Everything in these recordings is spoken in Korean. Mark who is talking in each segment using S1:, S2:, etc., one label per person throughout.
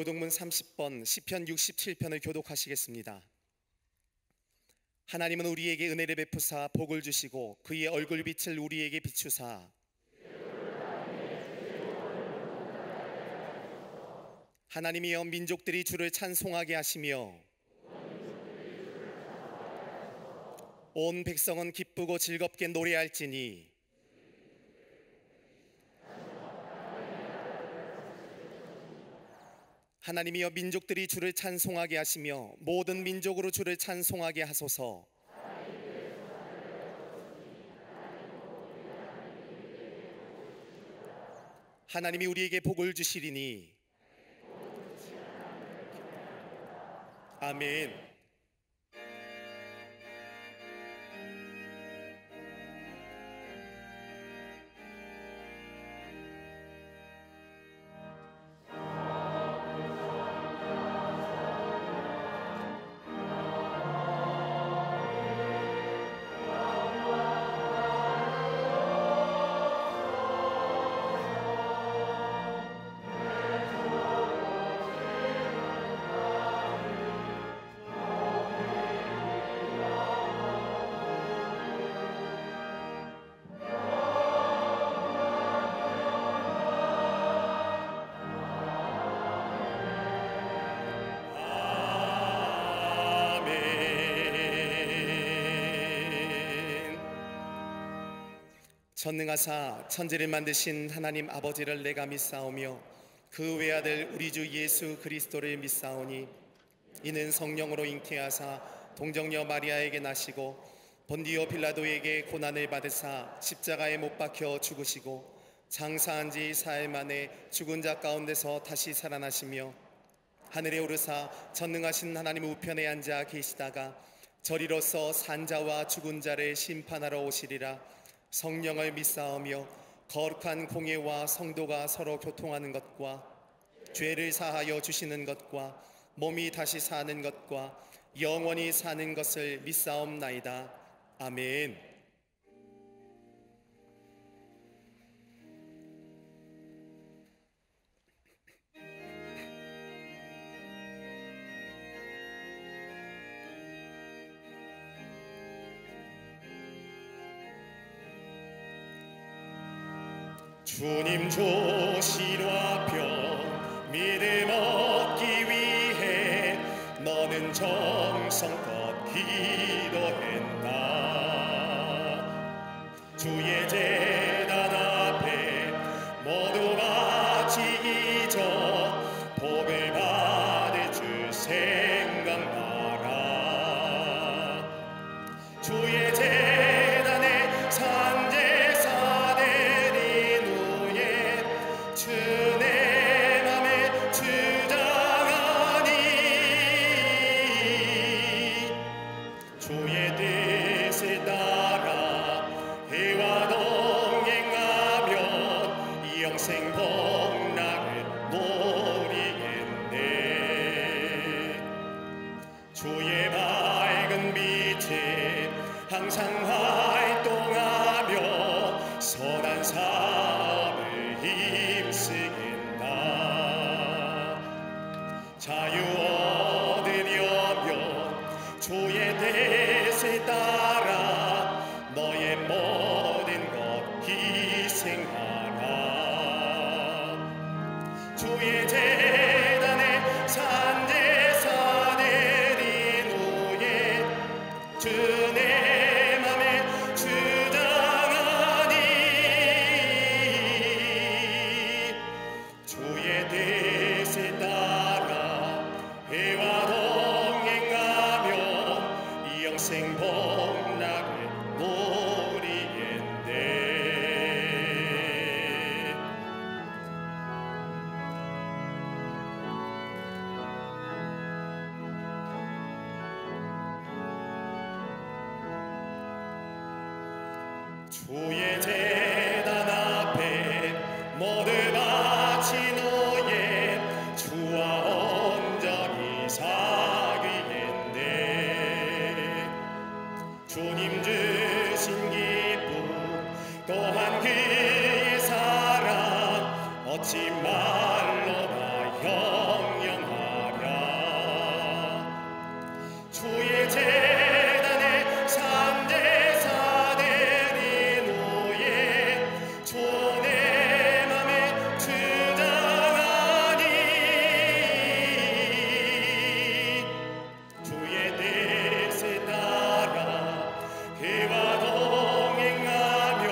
S1: 교독문 30번 시편 67편을 교독하시겠습니다. 하나님은 우리에게 은혜를 베푸사 복을 주시고 그의 얼굴빛을 우리에게 비추사 하나님이여 민족들이 주를 찬송하게 하시며 온 백성은 기쁘고 즐겁게 노래할지니 하나님이여 민족들이 주를 찬송하게 하시며 모든 민족으로 주를 찬송하게 하소서. 하나님이 우리에게 복을 주시리니 아멘. 전능하사 천지를 만드신 하나님 아버지를 내가 믿사오며 그 외아들 우리 주 예수 그리스도를 믿사오니 이는 성령으로 잉태하사 동정녀 마리아에게 나시고 본디오 빌라도에게 고난을 받으사 십자가에 못 박혀 죽으시고 장사한 지 사흘 만에 죽은 자 가운데서 다시 살아나시며 하늘에 오르사 전능하신 하나님 우편에 앉아 계시다가 저리로서 산자와 죽은 자를 심판하러 오시리라. 성령을 믿사오며 거룩한 공예와 성도가 서로 교통하는 것과 죄를 사하여 주시는 것과 몸이 다시 사는 것과 영원히 사는 것을 믿사옵나이다. 아멘. 주님 조시로 앞편 믿음 얻기 위해 너는 정성껏 기도했나. 주의 제단 앞에 모두 같이 잊어 복을 받을 줄 생각나라. 주의 제단에 산제사 주 내 맘에 주장하리라. 쓰겠나. 자유 얻으려면 주의 뜻에 따라 너의 모든 것 희생하라. 주의 재단에 산제사 드린 후에 주 내 맘에 주장하니 주의 뜻에 따라 해와 동행하며 이 영생 복락을 누리겠네. 주의 재단 앞에 모두 바친 후에 주와 온전히 사귀겠네. 주님 주신 기쁨 또한 그의 사랑 어찌 말로나 형용하랴. 주의 재단에 산제사 드린 후에 주 내 맘에 주장하니 주의 뜻에 따라 그와 동행하며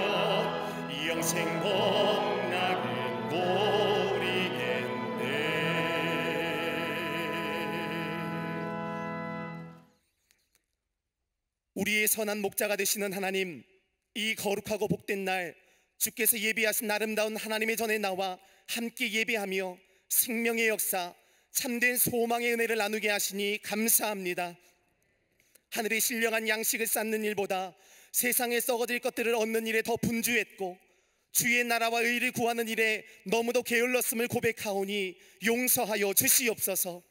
S1: 이 영생 복락을 누리겠네. 우리의 선한 목자가 되시는 하나님, 이 거룩하고 복된 날 주께서 예비하신 아름다운 하나님의 전에 나와 함께 예배하며 생명의 역사, 참된 소망의 은혜를 나누게 하시니 감사합니다. 하늘의 신령한 양식을 쌓는 일보다 세상에 썩어질 것들을 얻는 일에 더 분주했고 주의 나라와 의를 구하는 일에 너무도 게을렀음을 고백하오니 용서하여 주시옵소서.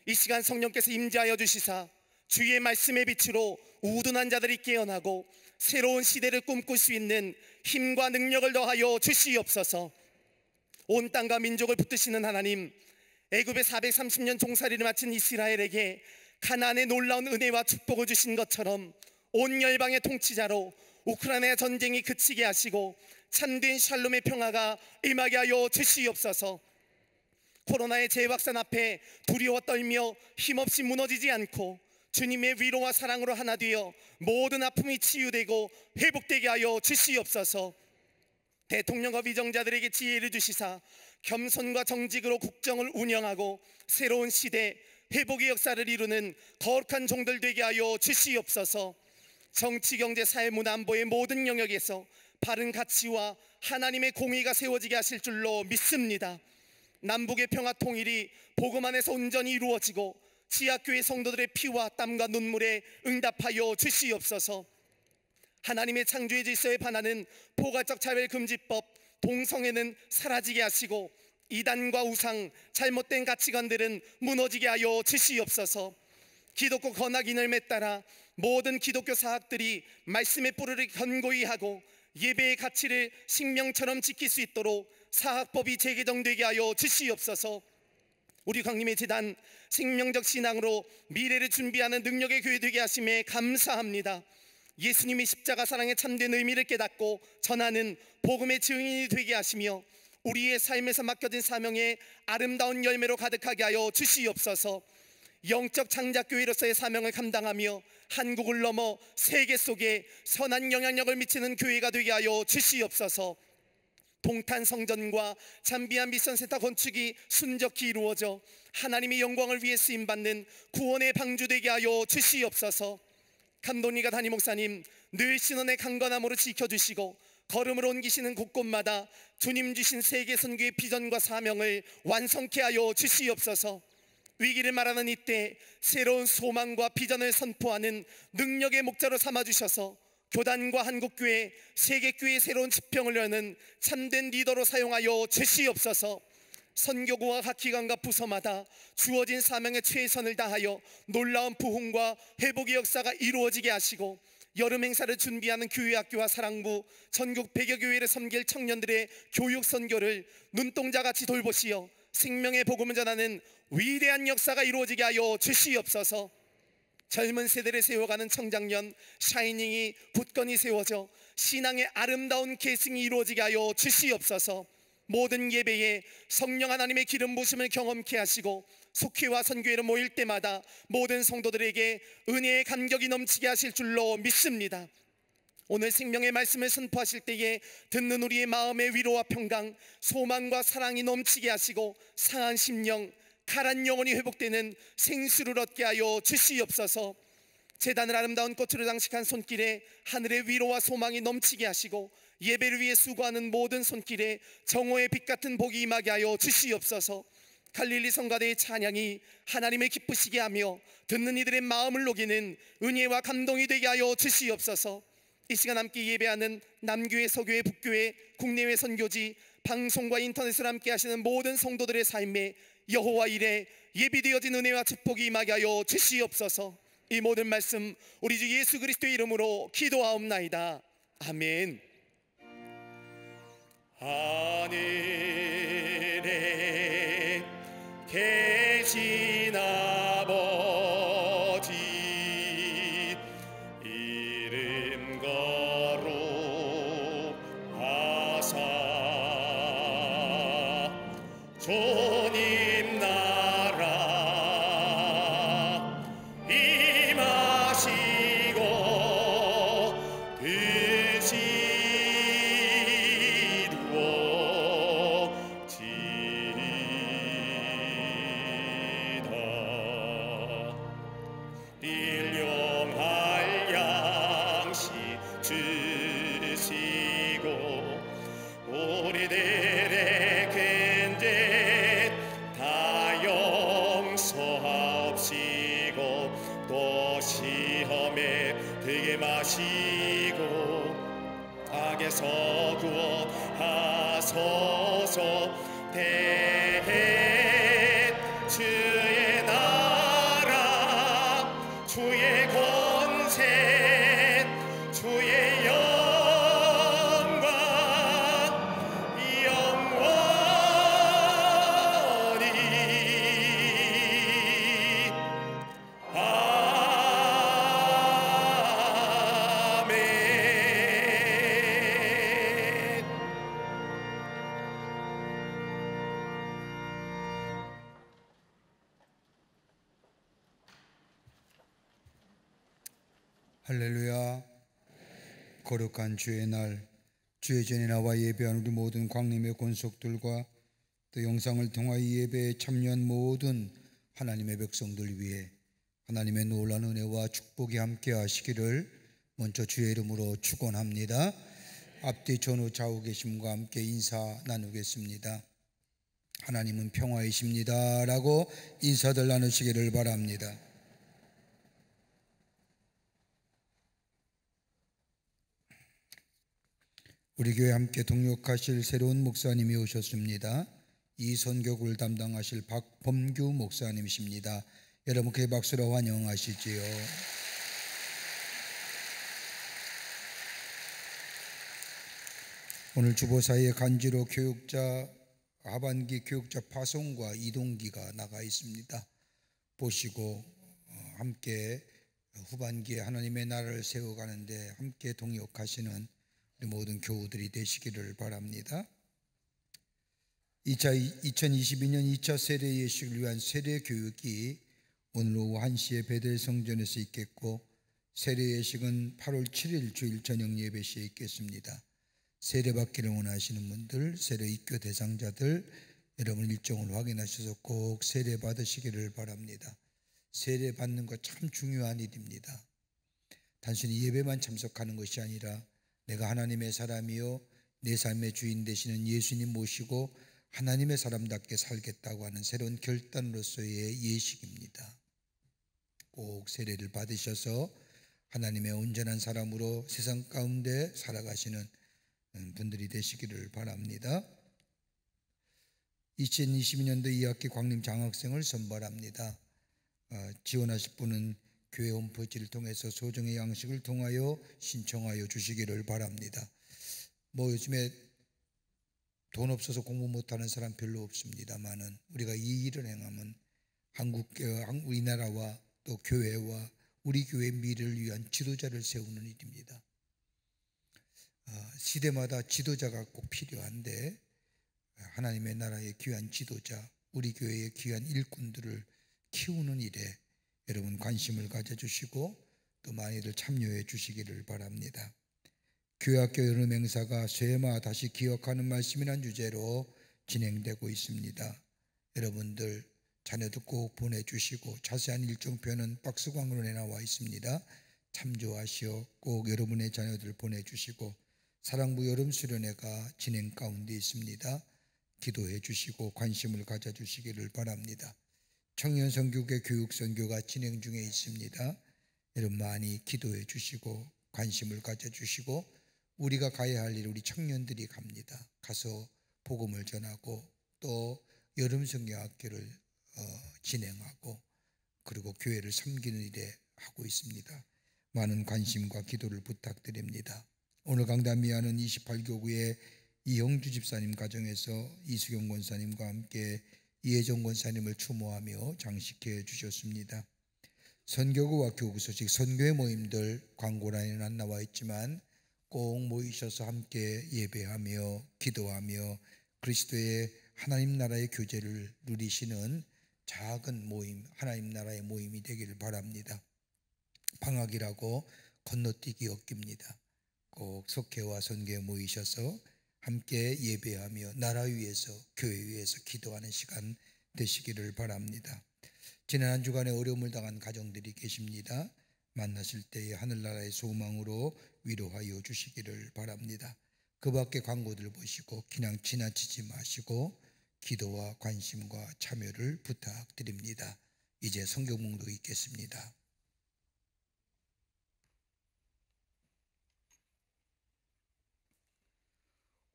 S1: 이 시간 성령께서 임재하여 주시사 주의 말씀의 빛으로 우둔한 자들이 깨어나고 새로운 시대를 꿈꿀 수 있는 힘과 능력을 더하여 주시옵소서. 온 땅과 민족을 붙드시는 하나님, 애굽에 430년 종살이를 마친 이스라엘에게 가나안의 놀라운 은혜와 축복을 주신 것처럼 온 열방의 통치자로 우크라이나 전쟁이 그치게 하시고 참된 샬롬의 평화가 임하게 하여 주시옵소서. 코로나의 재확산 앞에 두려워 떨며 힘없이 무너지지 않고 주님의 위로와 사랑으로 하나 되어 모든 아픔이 치유되고 회복되게 하여 주시옵소서. 대통령과 위정자들에게 지혜를 주시사 겸손과 정직으로 국정을 운영하고 새로운 시대 회복의 역사를 이루는 거룩한 종들 되게 하여 주시옵소서. 정치, 경제, 사회, 문화, 안보의 모든 영역에서 바른 가치와 하나님의 공의가 세워지게 하실 줄로 믿습니다. 남북의 평화 통일이 복음 안에서 온전히 이루어지고 지하교회 성도들의 피와 땀과 눈물에 응답하여 주시옵소서. 하나님의 창조의 질서에 반하는 포괄적 차별금지법 동성애는 사라지게 하시고 이단과 우상, 잘못된 가치관들은 무너지게 하여 주시옵소서. 기독교 건학인을 따라 모든 기독교 사학들이 말씀의 뿌리를 견고히 하고 예배의 가치를 생명처럼 지킬 수 있도록 사학법이 재개정되게 하여 주시옵소서. 우리 광림의 재단 생명적 신앙으로 미래를 준비하는 능력의 교회 되게 하심에 감사합니다. 예수님의 십자가 사랑의 참된 의미를 깨닫고 전하는 복음의 증인이 되게 하시며 우리의 삶에서 맡겨진 사명의 아름다운 열매로 가득하게 하여 주시옵소서. 영적 창작교회로서의 사명을 감당하며 한국을 넘어 세계 속에 선한 영향력을 미치는 교회가 되게 하여 주시옵소서. 동탄 성전과 잠비안 미션센터 건축이 순적히 이루어져 하나님의 영광을 위해 쓰임받는 구원의 방주되게 하여 주시옵소서. 감독님과 담임 목사님 늘 신원의 강건함으로 지켜주시고 걸음을 옮기시는 곳곳마다 주님 주신 세계 선교의 비전과 사명을 완성케 하여 주시옵소서. 위기를 말하는 이때 새로운 소망과 비전을 선포하는 능력의 목자로 삼아주셔서 교단과 한국교회, 세계교회의 새로운 지평을 여는 참된 리더로 사용하여 주시옵소서. 선교구와 각 기관과 부서마다 주어진 사명에 최선을 다하여 놀라운 부흥과 회복의 역사가 이루어지게 하시고 여름 행사를 준비하는 교회학교와 사랑부, 전국 100여 교회를 섬길 청년들의 교육 선교를 눈동자같이 돌보시어 생명의 복음을 전하는 위대한 역사가 이루어지게 하여 주시옵소서. 젊은 세대를 세워가는 청장년 샤이닝이 굳건히 세워져 신앙의 아름다운 계승이 이루어지게 하여 주시옵소서. 모든 예배에 성령 하나님의 기름 부으심을 경험케 하시고 속회와 선교회로 모일 때마다 모든 성도들에게 은혜의 감격이 넘치게 하실 줄로 믿습니다. 오늘 생명의 말씀을 선포하실 때에 듣는 우리의 마음의 위로와 평강, 소망과 사랑이 넘치게 하시고 상한 심령, 가란 영혼이 회복되는 생수를 얻게 하여 주시옵소서. 제단을 아름다운 꽃으로 장식한 손길에 하늘의 위로와 소망이 넘치게 하시고 예배를 위해 수고하는 모든 손길에 정오의 빛 같은 복이 임하게 하여 주시옵소서. 갈릴리 성가대의 찬양이 하나님의 기쁘시게 하며 듣는 이들의 마음을 녹이는 은혜와 감동이 되게 하여 주시옵소서. 이 시간 함께 예배하는 남교회, 서교회, 북교회, 국내외 선교지, 방송과 인터넷을 함께 하시는 모든 성도들의 삶에 여호와 이레 예비되어진 은혜와 축복이 임하게 하여 주시옵소서. 이 모든 말씀 우리 주 예수 그리스도의 이름으로 기도하옵나이다. 아멘. 하늘에 계신 아버지 이름 거룩하사 주님 나라 임하시고 뜻이 일용할 양식 주시고 우리들의 근죄 다 용서하옵시고 또 시험에 들게 마시고 악에서 구원하소서. 대해 주의 나라 주의 권세 주의 영광 영원히 아멘.
S2: 할렐루야. 거룩한 주의 날, 주의 전에 나와 예배한 우리 모든 광림의 권속들과 또 영상을 통하여 예배에 참여한 모든 하나님의 백성들 위해 하나님의 놀라운 은혜와 축복이 함께 하시기를 먼저 주의 이름으로 축원합니다. 앞뒤 전후 좌우 계심과 함께 인사 나누겠습니다. 하나님은 평화이십니다 라고 인사들 나누시기를 바랍니다. 우리 교회 함께 동역하실 새로운 목사님이 오셨습니다. 이 선교국을 담당하실 박범규 목사님이십니다. 여러분께 박수로 환영하시지요. 오늘 주보사에 간지로 교육자 하반기 교육자 파송과 이동기가 나가 있습니다. 보시고 함께 후반기에 하나님의 나라를 세워가는데 함께 동역하시는 우리 모든 교우들이 되시기를 바랍니다. 2022년 2차 세례 예식을 위한 세례 교육이 오늘 오후 1시에 베델 성전에서 있겠고, 세례 예식은 8월 7일 주일 저녁 예배 시에 있겠습니다. 세례 받기를 원하시는 분들, 세례 입교 대상자들, 여러분 일정을 확인하셔서 꼭 세례 받으시기를 바랍니다. 세례 받는 거 참 중요한 일입니다. 단순히 예배만 참석하는 것이 아니라 내가 하나님의 사람이요 내 삶의 주인 되시는 예수님 모시고 하나님의 사람답게 살겠다고 하는 새로운 결단으로서의 예식입니다. 꼭 세례를 받으셔서 하나님의 온전한 사람으로 세상 가운데 살아가시는 분들이 되시기를 바랍니다. 2022년도 2학기 광림 장학생을 선발합니다. 지원하실 분은 교회 홈페이지를 통해서 소정의 양식을 통하여 신청하여 주시기를 바랍니다. 요즘에 돈 없어서 공부 못하는 사람 별로 없습니다만은 우리가 이 일을 행하면 우리나라와 또 교회와 우리 교회의 미래를 위한 지도자를 세우는 일입니다. 시대마다 지도자가 꼭 필요한데 하나님의 나라의 귀한 지도자, 우리 교회의 귀한 일꾼들을 키우는 일에 여러분 관심을 가져주시고 또 많이들 참여해 주시기를 바랍니다. 교회학교 여름 행사가 쇠마 다시 기억하는 말씀이란 주제로 진행되고 있습니다. 여러분들 자녀도 꼭 보내주시고 자세한 일정표는 박스광으로 내나와 있습니다. 참조하시어 꼭 여러분의 자녀들 보내주시고 사랑부 여름 수련회가 진행 가운데 있습니다. 기도해 주시고 관심을 가져주시기를 바랍니다. 청년 선교회 교육 선교가 진행 중에 있습니다. 여러분 많이 기도해 주시고 관심을 가져주시고 우리가 가야 할 일 우리 청년들이 갑니다. 가서 복음을 전하고 또 여름 선교학교를 진행하고 그리고 교회를 섬기는 일에 하고 있습니다. 많은 관심과 기도를 부탁드립니다. 오늘 강단미아는 28교구의 이형주 집사님 가정에서 이수경 권사님과 함께 이혜정 권사님을 추모하며 장식해 주셨습니다. 선교구와 교구 소식 선교회 모임들 광고란에는 안 나와 있지만 꼭 모이셔서 함께 예배하며 기도하며 그리스도의 하나님 나라의 교제를 누리시는 작은 모임, 하나님 나라의 모임이 되기를 바랍니다. 방학이라고 건너뛰기 없깁니다. 꼭 속회와 선교에 모이셔서 함께 예배하며 나라 위에서 교회 위에서 기도하는 시간 되시기를 바랍니다. 지난 한 주간에 어려움을 당한 가정들이 계십니다. 만나실 때에 하늘나라의 소망으로 위로하여 주시기를 바랍니다. 그 밖에 광고들 보시고 그냥 지나치지 마시고 기도와 관심과 참여를 부탁드립니다. 이제 성경 봉독 읽겠습니다.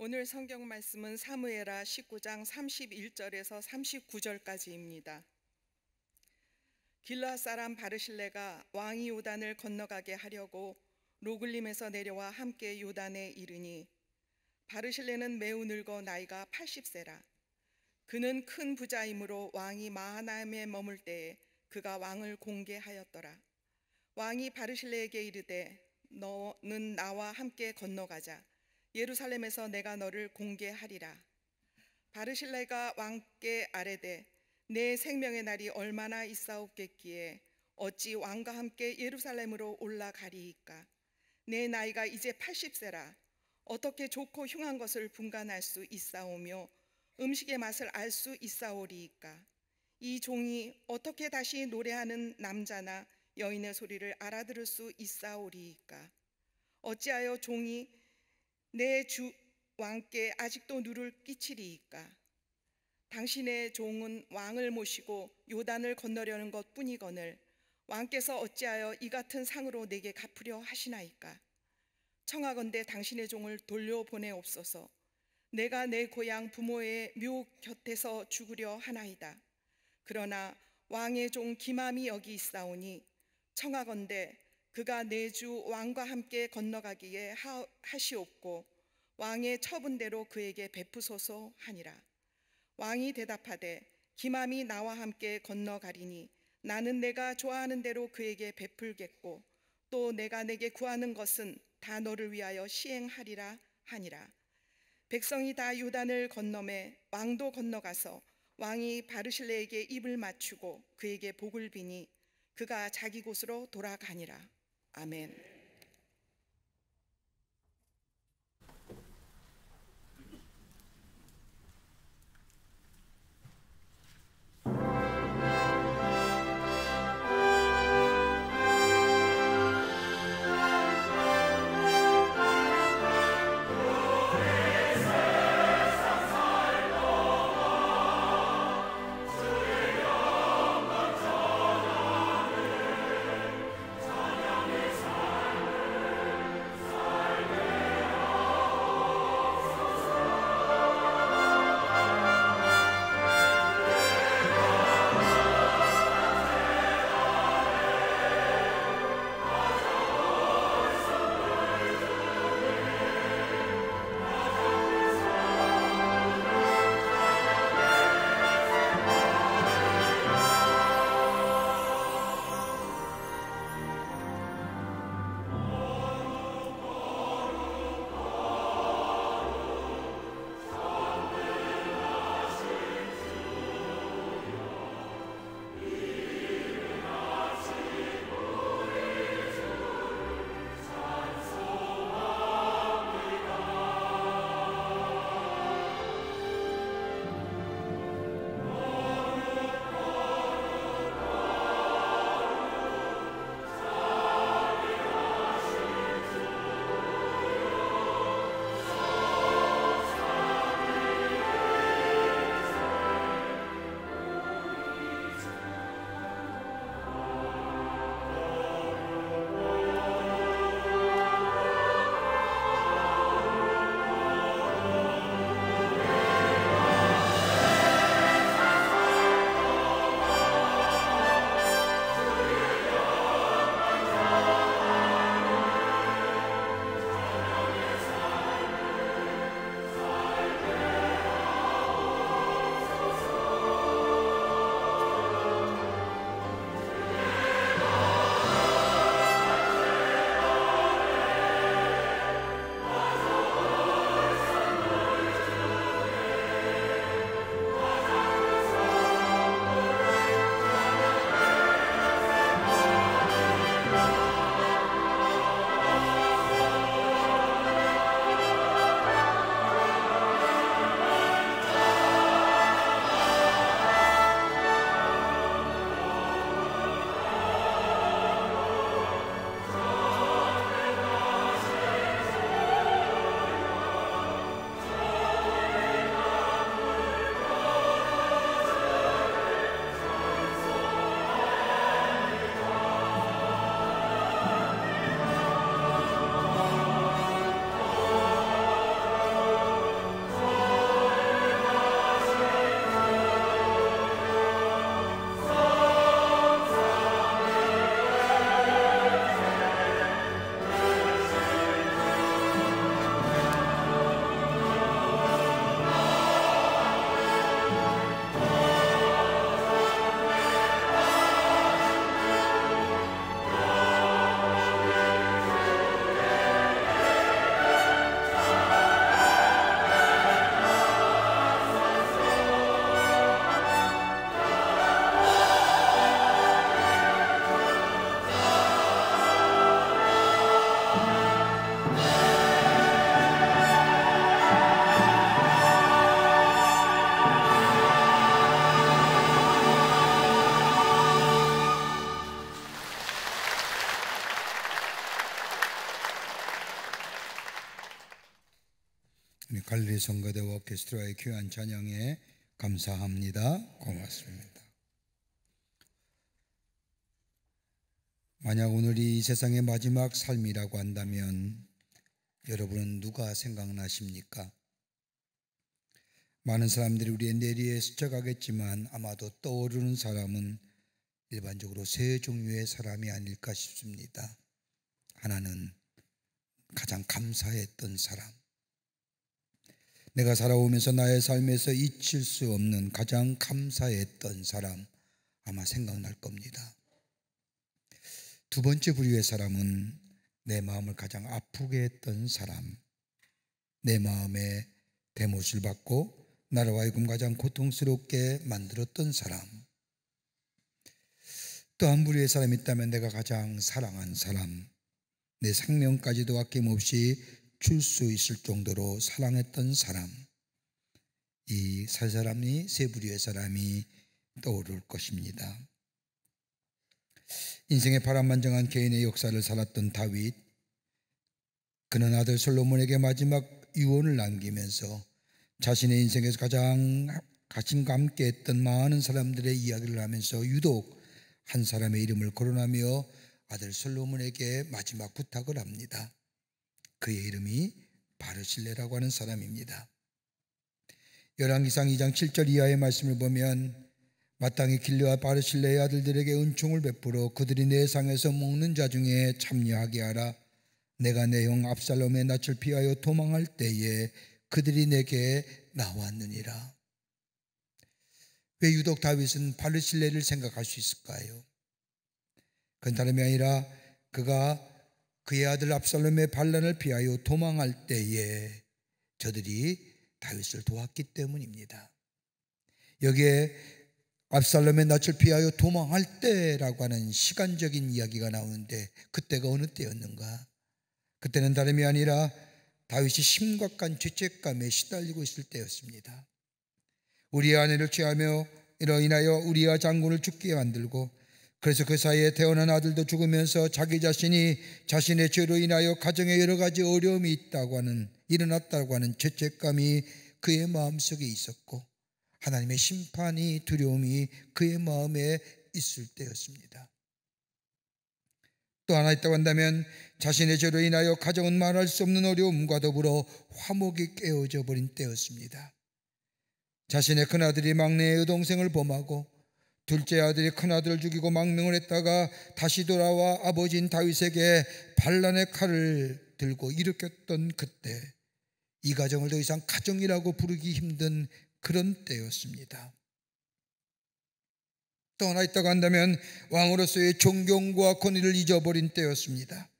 S3: 오늘 성경 말씀은 사무엘하 19장 31절에서 39절까지입니다. 길르앗 사람 바르실레가 왕이 요단을 건너가게 하려고 로글림에서 내려와 함께 요단에 이르니 바르실레는 매우 늙어 나이가 80세라. 그는 큰 부자이므로 왕이 마하나임에 머물 때에 그가 왕을 공개하였더라. 왕이 바르실레에게 이르되 너는 나와 함께 건너가자. 예루살렘에서 내가 너를 공개하리라. 바르실레가 왕께 아뢰되 내 생명의 날이 얼마나 있사옵겠기에 어찌 왕과 함께 예루살렘으로 올라가리이까. 내 나이가 이제 80세라. 어떻게 좋고 흉한 것을 분간할 수 있사오며 음식의 맛을 알 수 있사오리이까. 이 종이 어떻게 다시 노래하는 남자나 여인의 소리를 알아들을 수 있사오리이까. 어찌하여 종이 내 주 왕께 아직도 누를 끼치리이까. 당신의 종은 왕을 모시고 요단을 건너려는 것 뿐이거늘 왕께서 어찌하여 이 같은 상으로 내게 갚으려 하시나이까. 청하건대 당신의 종을 돌려보내옵소서. 내가 내 고향 부모의 묘 곁에서 죽으려 하나이다. 그러나 왕의 종 기맘이 여기 있사오니 청하건대 그가 내 주 왕과 함께 건너가기에 하시옵고 왕의 처분대로 그에게 베푸소서 하니라. 왕이 대답하되 기맘이 나와 함께 건너가리니 나는 내가 좋아하는 대로 그에게 베풀겠고 또 내가 내게 구하는 것은 다 너를 위하여 시행하리라 하니라. 백성이 다 요단을 건너매 왕도 건너가서 왕이 바르실레에게 입을 맞추고 그에게 복을 비니 그가 자기 곳으로 돌아가니라. 아멘.
S2: 갈릴리 성가대와 오케스트라의 귀한 찬양에 감사합니다. 고맙습니다. 만약 오늘이 이 세상의 마지막 삶이라고 한다면 여러분은 누가 생각나십니까? 많은 사람들이 우리의 내리에 스쳐가겠지만 아마도 떠오르는 사람은 일반적으로 세 종류의 사람이 아닐까 싶습니다. 하나는 가장 감사했던 사람, 내가 살아오면서 나의 삶에서 잊힐 수 없는 가장 감사했던 사람, 아마 생각날 겁니다. 두 번째 부류의 사람은 내 마음을 가장 아프게 했던 사람, 내 마음에 대못을 받고 나로 하여금 가장 고통스럽게 만들었던 사람. 또 한 부류의 사람이 있다면 내가 가장 사랑한 사람, 내 생명까지도 아낌없이 줄 수 있을 정도로 사랑했던 사람. 이 세 사람이, 세 부류의 사람이 떠오를 것입니다. 인생의 파란만장한 개인의 역사를 살았던 다윗, 그는 아들 솔로몬에게 마지막 유언을 남기면서 자신의 인생에서 가장 가슴과 함께 했던 많은 사람들의 이야기를 하면서 유독 한 사람의 이름을 거론하며 아들 솔로몬에게 마지막 부탁을 합니다. 그의 이름이 바르실레라고 하는 사람입니다. 열왕기상 2장 7절 이하의 말씀을 보면 마땅히 길르와 바르실레의 아들들에게 은총을 베풀어 그들이 내 상에서 먹는 자 중에 참여하게 하라. 내가 내 형 압살롬의 낯을 피하여 도망할 때에 그들이 내게 나왔느니라. 왜 유독 다윗은 바르실레를 생각할 수 있을까요? 그건 다름이 아니라 그가 그의 아들 압살롬의 반란을 피하여 도망할 때에 저들이 다윗을 도왔기 때문입니다. 여기에 압살롬의 낯을 피하여 도망할 때라고 하는 시간적인 이야기가 나오는데 그때가 어느 때였는가? 그때는 다름이 아니라 다윗이 심각한 죄책감에 시달리고 있을 때였습니다. 우리의 아내를 취하며 이로 인하여 우리와 장군을 죽게 만들고, 그래서 그 사이에 태어난 아들도 죽으면서 자기 자신이 자신의 죄로 인하여 가정에 여러 가지 어려움이 일어났다고 하는 죄책감이 그의 마음속에 있었고, 하나님의 심판이, 두려움이 그의 마음에 있을 때였습니다. 또 하나 있다고 한다면 자신의 죄로 인하여 가정은 말할 수 없는 어려움과 더불어 화목이 깨어져 버린 때였습니다. 자신의 큰아들이 막내의 여동생을 범하고 둘째 아들이 큰아들을 죽이고 망명을 했다가 다시 돌아와 아버지인 다윗에게 반란의 칼을 들고 일으켰던 그때, 이 가정을 더 이상 가정이라고 부르기 힘든 그런 때였습니다. 또 하나 있다고 한다면 왕으로서의 존경과 권위를 잊어버린 때였습니다.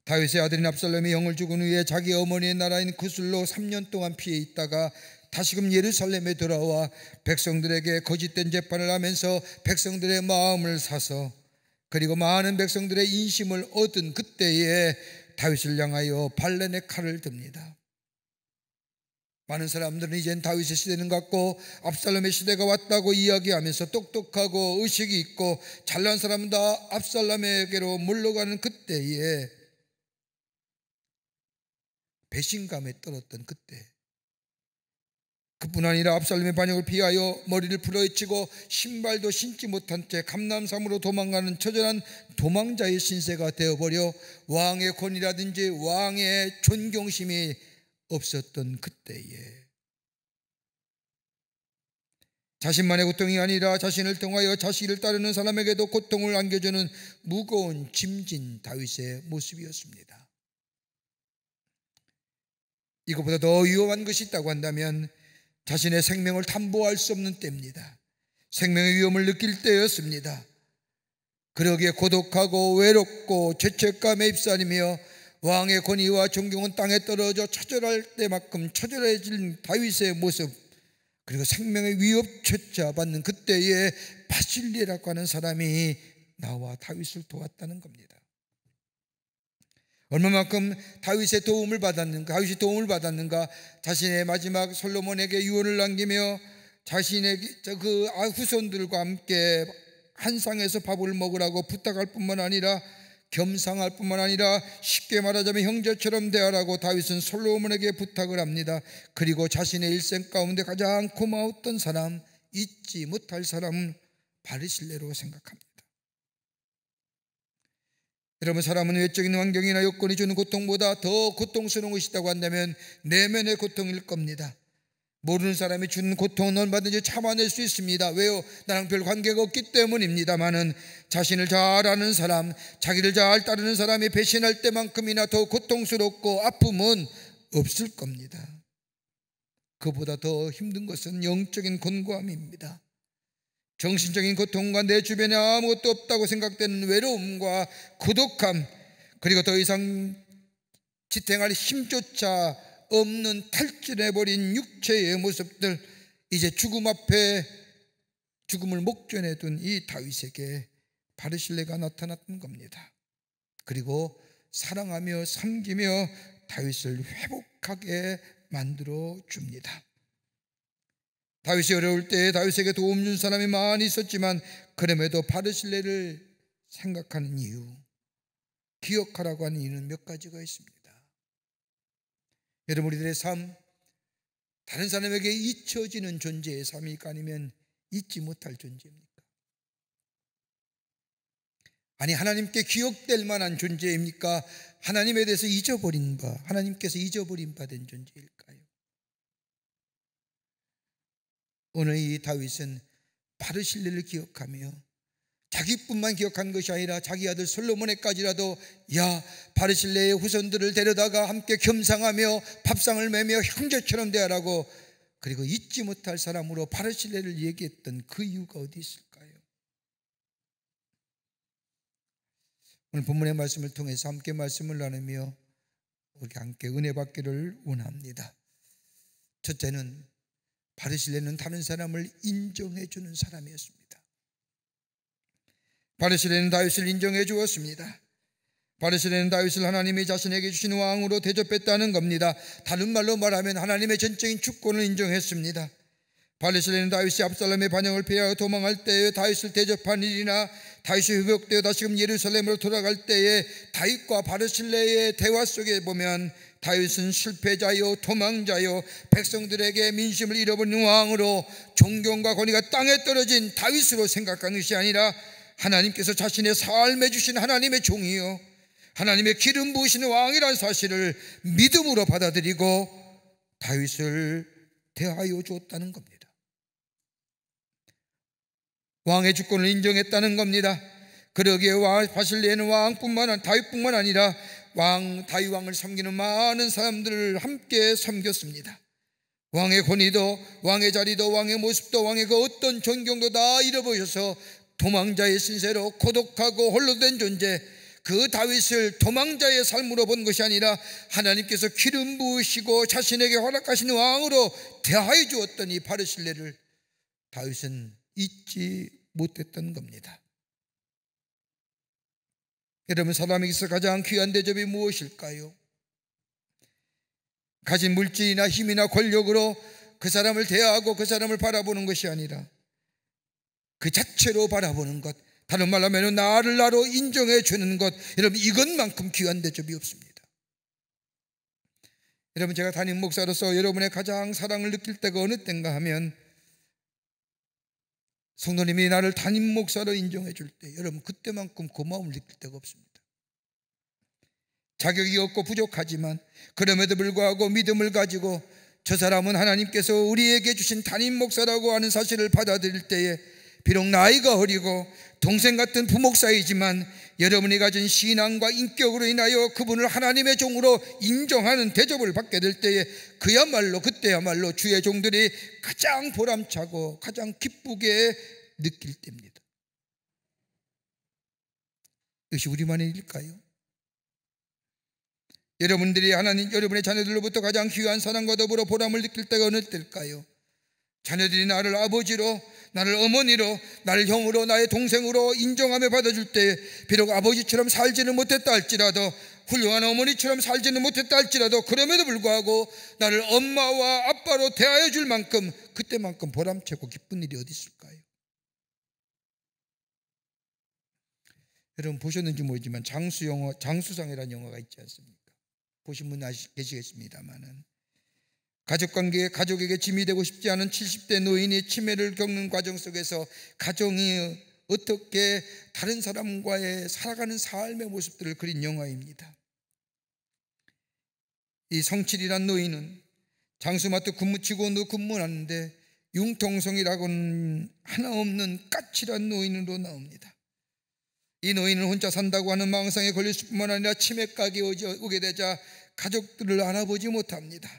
S2: 다윗의 아들인 압살롬이 형을 죽은 후에 자기 어머니의 나라인 구슬로 3년 동안 피해 있다가 다시금 예루살렘에 돌아와 백성들에게 거짓된 재판을 하면서 백성들의 마음을 사서, 그리고 많은 백성들의 인심을 얻은 그때에 다윗을 향하여 반란의 칼을 듭니다. 많은 사람들은 이젠 다윗의 시대는 갔고 압살롬의 시대가 왔다고 이야기하면서 똑똑하고 의식이 있고 잘난 사람은 다 압살롬에게로 물러가는 그때에 배신감에 떨었던 그때, 그뿐 아니라 압살롬의 반역을 피하여 머리를 풀어헤치고 신발도 신지 못한 채 감람산으로 도망가는 처절한 도망자의 신세가 되어버려 왕의 권위라든지 왕의 존경심이 없었던 그때에, 자신만의 고통이 아니라 자신을 통하여 자식을 따르는 사람에게도 고통을 안겨주는 무거운 짐진 다윗의 모습이었습니다. 이것보다 더 위험한 것이 있다고 한다면 자신의 생명을 담보할 수 없는 때입니다. 생명의 위험을 느낄 때였습니다. 그러기에 고독하고 외롭고 죄책감에 휩싸이며 왕의 권위와 존경은 땅에 떨어져 처절할 때만큼 처절해진 다윗의 모습, 그리고 생명의 위협조차 받는 그때에 바실레라고 하는 사람이 나와 다윗을 도왔다는 겁니다. 얼마만큼 다윗이 도움을 받았는가? 자신의 마지막 솔로몬에게 유언을 남기며 자신의 그 후손들과 함께 한 상에서 밥을 먹으라고 부탁할 뿐만 아니라 겸상할 뿐만 아니라 쉽게 말하자면 형제처럼 대하라고 다윗은 솔로몬에게 부탁을 합니다. 그리고 자신의 일생 가운데 가장 고마웠던 사람, 잊지 못할 사람은 바르실레로 생각합니다. 여러분, 사람은 외적인 환경이나 여건이 주는 고통보다 더 고통스러운 것이 있다고 한다면 내면의 고통일 겁니다. 모르는 사람이 주는 고통은 얼마든지 참아낼 수 있습니다. 왜요? 나랑 별 관계가 없기 때문입니다만은 자신을 잘 아는 사람, 자기를 잘 따르는 사람이 배신할 때만큼이나 더 고통스럽고 아픔은 없을 겁니다. 그보다 더 힘든 것은 영적인 곤고함입니다. 정신적인 고통과 내 주변에 아무것도 없다고 생각되는 외로움과 고독함, 그리고 더 이상 지탱할 힘조차 없는 탈진해버린 육체의 모습들, 이제 죽음 앞에 죽음을 목전에 둔 이 다윗에게 바르실레가 나타났던 겁니다. 그리고 사랑하며 섬기며 다윗을 회복하게 만들어 줍니다. 다윗이 어려울 때 다윗에게 도움 준 사람이 많이 있었지만 그럼에도 바르실레를 생각하는 이유, 기억하라고 하는 이유는 몇 가지가 있습니다. 여러분, 우리들의 삶, 다른 사람에게 잊혀지는 존재의 삶입니까? 아니면 잊지 못할 존재입니까? 아니, 하나님께 기억될 만한 존재입니까? 하나님에 대해서 잊어버린 바, 하나님께서 잊어버린 바 된 존재일까요? 오늘 이 다윗은 바르실레를 기억하며 자기뿐만 기억한 것이 아니라 자기 아들 솔로몬에까지라도 야, 바르실레의 후손들을 데려다가 함께 겸상하며 밥상을 매며 형제처럼 대하라고, 그리고 잊지 못할 사람으로 바르실레를 얘기했던 그 이유가 어디 있을까요? 오늘 본문의 말씀을 통해서 함께 말씀을 나누며 우리 함께 은혜 받기를 원합니다. 첫째는 바르실레는 다른 사람을 인정해 주는 사람이었습니다. 바르실레는 다윗을 인정해 주었습니다. 바르실레는 다윗을 하나님이 자신에게 주신 왕으로 대접했다는 겁니다. 다른 말로 말하면 하나님의 전적인 주권을 인정했습니다. 바르실레는 다윗이 압살롬의 반역을 피하여 도망할 때에 다윗을 대접한 일이나 다윗이 회복되어 다시금 예루살렘으로 돌아갈 때에 다윗과 바르실레의 대화 속에 보면 다윗은 실패자요 도망자요 백성들에게 민심을 잃어버린 왕으로 존경과 권위가 땅에 떨어진 다윗으로 생각한 것이 아니라 하나님께서 자신의 삶에 주신 하나님의 종이요 하나님의 기름 부으시는 왕이라는 사실을 믿음으로 받아들이고 다윗을 대하여 주었다는 겁니다. 왕의 주권을 인정했다는 겁니다. 그러기에 바실레는 왕뿐만 다윗뿐만 아니라 다윗 왕을 섬기는 많은 사람들을 함께 섬겼습니다. 왕의 권위도 왕의 자리도 왕의 모습도 왕의 그 어떤 존경도 다 잃어버려서 도망자의 신세로 고독하고 홀로 된 존재, 그 다윗을 도망자의 삶으로 본 것이 아니라 하나님께서 기름 부으시고 자신에게 허락하신 왕으로 대하여 주었던 이 바르실레를 다윗은 잊지 못했던 겁니다. 여러분, 사람에게서 가장 귀한 대접이 무엇일까요? 가진 물질이나 힘이나 권력으로 그 사람을 대하고 그 사람을 바라보는 것이 아니라 그 자체로 바라보는 것, 다른 말로 하면 나를 나로 인정해 주는 것, 여러분, 이것만큼 귀한 대접이 없습니다. 여러분, 제가 담임 목사로서 여러분의 가장 사랑을 느낄 때가 어느 때인가 하면 성도님이 나를 담임 목사로 인정해 줄 때, 여러분, 그때만큼 고마움을 느낄 때가 없습니다. 자격이 없고 부족하지만 그럼에도 불구하고 믿음을 가지고 저 사람은 하나님께서 우리에게 주신 담임 목사라고 하는 사실을 받아들일 때에 비록 나이가 어리고 동생 같은 부목사이지만 여러분이 가진 신앙과 인격으로 인하여 그분을 하나님의 종으로 인정하는 대접을 받게 될 때에 그때야말로 주의 종들이 가장 보람차고 가장 기쁘게 느낄 때입니다. 이것이 우리만의 일일까요? 여러분들이 여러분의 자녀들로부터 가장 귀한 사랑과 더불어 보람을 느낄 때가 어느 때일까요? 자녀들이 나를 아버지로, 나를 어머니로, 나를 형으로, 나의 동생으로 인정하며 받아줄 때, 비록 아버지처럼 살지는 못했다 할지라도, 훌륭한 어머니처럼 살지는 못했다 할지라도, 그럼에도 불구하고 나를 엄마와 아빠로 대하여 줄 만큼, 그때만큼 보람차고 기쁜 일이 어디 있을까요? 여러분 보셨는지 모르지만 장수성이라는 영화가 있지 않습니까? 보신 분 계시겠습니다만은, 가족에게 짐이 되고 싶지 않은 70대 노인이 치매를 겪는 과정 속에서 가정이 어떻게 다른 사람과의 살아가는 삶의 모습들을 그린 영화입니다. 이 성칠이란 노인은 장수마트 근무치고도 근무하는데 융통성이라고는 하나 없는 까칠한 노인으로 나옵니다. 이 노인은 혼자 산다고 하는 망상에 걸렸을 뿐만 아니라 치매까지 오게 되자 가족들을 알아보지 못합니다.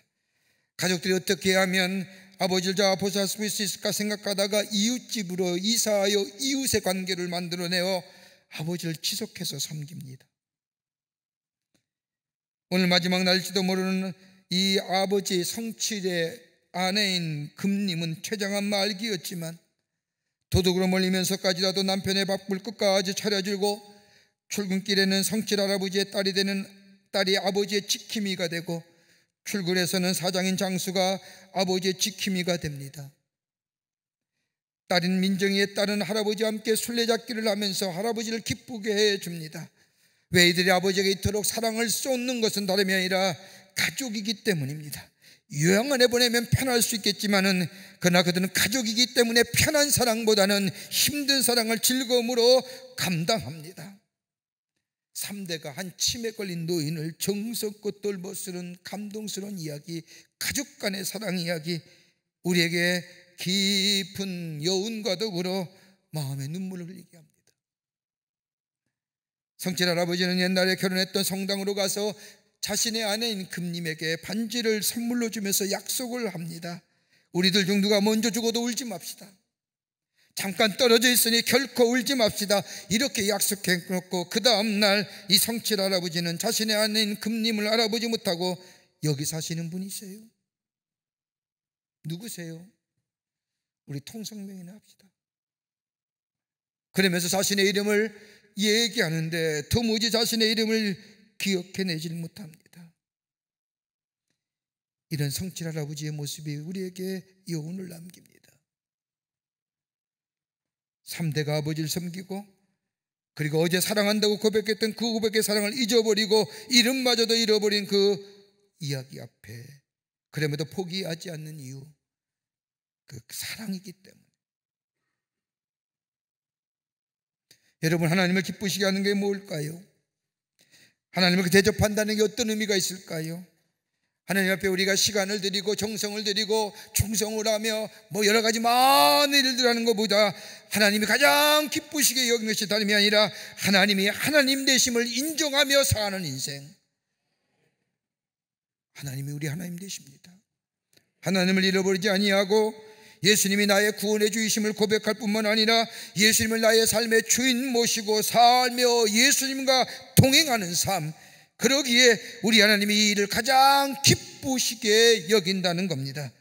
S2: 가족들이 어떻게 하면 아버지를 잘 보살필 수 있을까 생각하다가 이웃집으로 이사하여 이웃의 관계를 만들어내어 아버지를 지속해서 섬깁니다. 오늘 마지막 날일지도 모르는 이 아버지 성칠의 아내인 금님은 최장한 말기였지만 도둑으로 몰리면서까지라도 남편의 밥을 끝까지 차려주고, 출근길에는 성칠 할아버지의 딸이 되는 딸이 아버지의 지킴이가 되고, 출근에서는 사장인 장수가 아버지의 지킴이가 됩니다. 딸인 민정이의 딸은 할아버지와 함께 술래잡기를 하면서 할아버지를 기쁘게 해줍니다. 왜 이들이 아버지에게 이토록 사랑을 쏟는 것은 다름이 아니라 가족이기 때문입니다. 요양 안에 보내면 편할 수 있겠지만은, 그러나 그들은 가족이기 때문에 편한 사랑보다는 힘든 사랑을 즐거움으로 감당합니다. 3대가 한 치매 걸린 노인을 정성껏 돌보쓰는 감동스러운 이야기, 가족 간의 사랑 이야기, 우리에게 깊은 여운과 더불어 마음의 눈물을 흘리게 합니다. 성칠 할아버지는 옛날에 결혼했던 성당으로 가서 자신의 아내인 금님에게 반지를 선물로 주면서 약속을 합니다. 우리들 중 누가 먼저 죽어도 울지 맙시다. 잠깐 떨어져 있으니 결코 울지 맙시다. 이렇게 약속해놓고 그 다음날 이 성칠 할아버지는 자신의 아내인 금님을 알아보지 못하고 여기 사시는 분이세요? 누구세요? 우리 통성명이나 합시다. 그러면서 자신의 이름을 얘기하는데 도무지 자신의 이름을 기억해내질 못합니다. 이런 성칠 할아버지의 모습이 우리에게 여운을 남깁니다. 3대가 아버지를 섬기고, 그리고 어제 사랑한다고 고백했던 그 고백의 사랑을 잊어버리고 이름마저도 잃어버린 그 이야기 앞에 그럼에도 포기하지 않는 이유, 그 사랑이기 때문에. 여러분, 하나님을 기쁘시게 하는 게 뭘까요? 하나님을 대접한다는 게 어떤 의미가 있을까요? 하나님 앞에 우리가 시간을 드리고 정성을 드리고 충성을 하며 여러 가지 많은 일들을 하는 것보다 하나님이 가장 기쁘시게 여기는 것이 다름이 아니라 하나님이 하나님 되심을 인정하며 사는 인생. 하나님이 우리 하나님 되십니다. 하나님을 잃어버리지 아니하고 예수님이 나의 구원의 주이심을 고백할 뿐만 아니라 예수님을 나의 삶의 주인 모시고 살며 예수님과 동행하는 삶, 그러기에 우리 하나님이 이 일을 가장 기쁘시게 여긴다는 겁니다.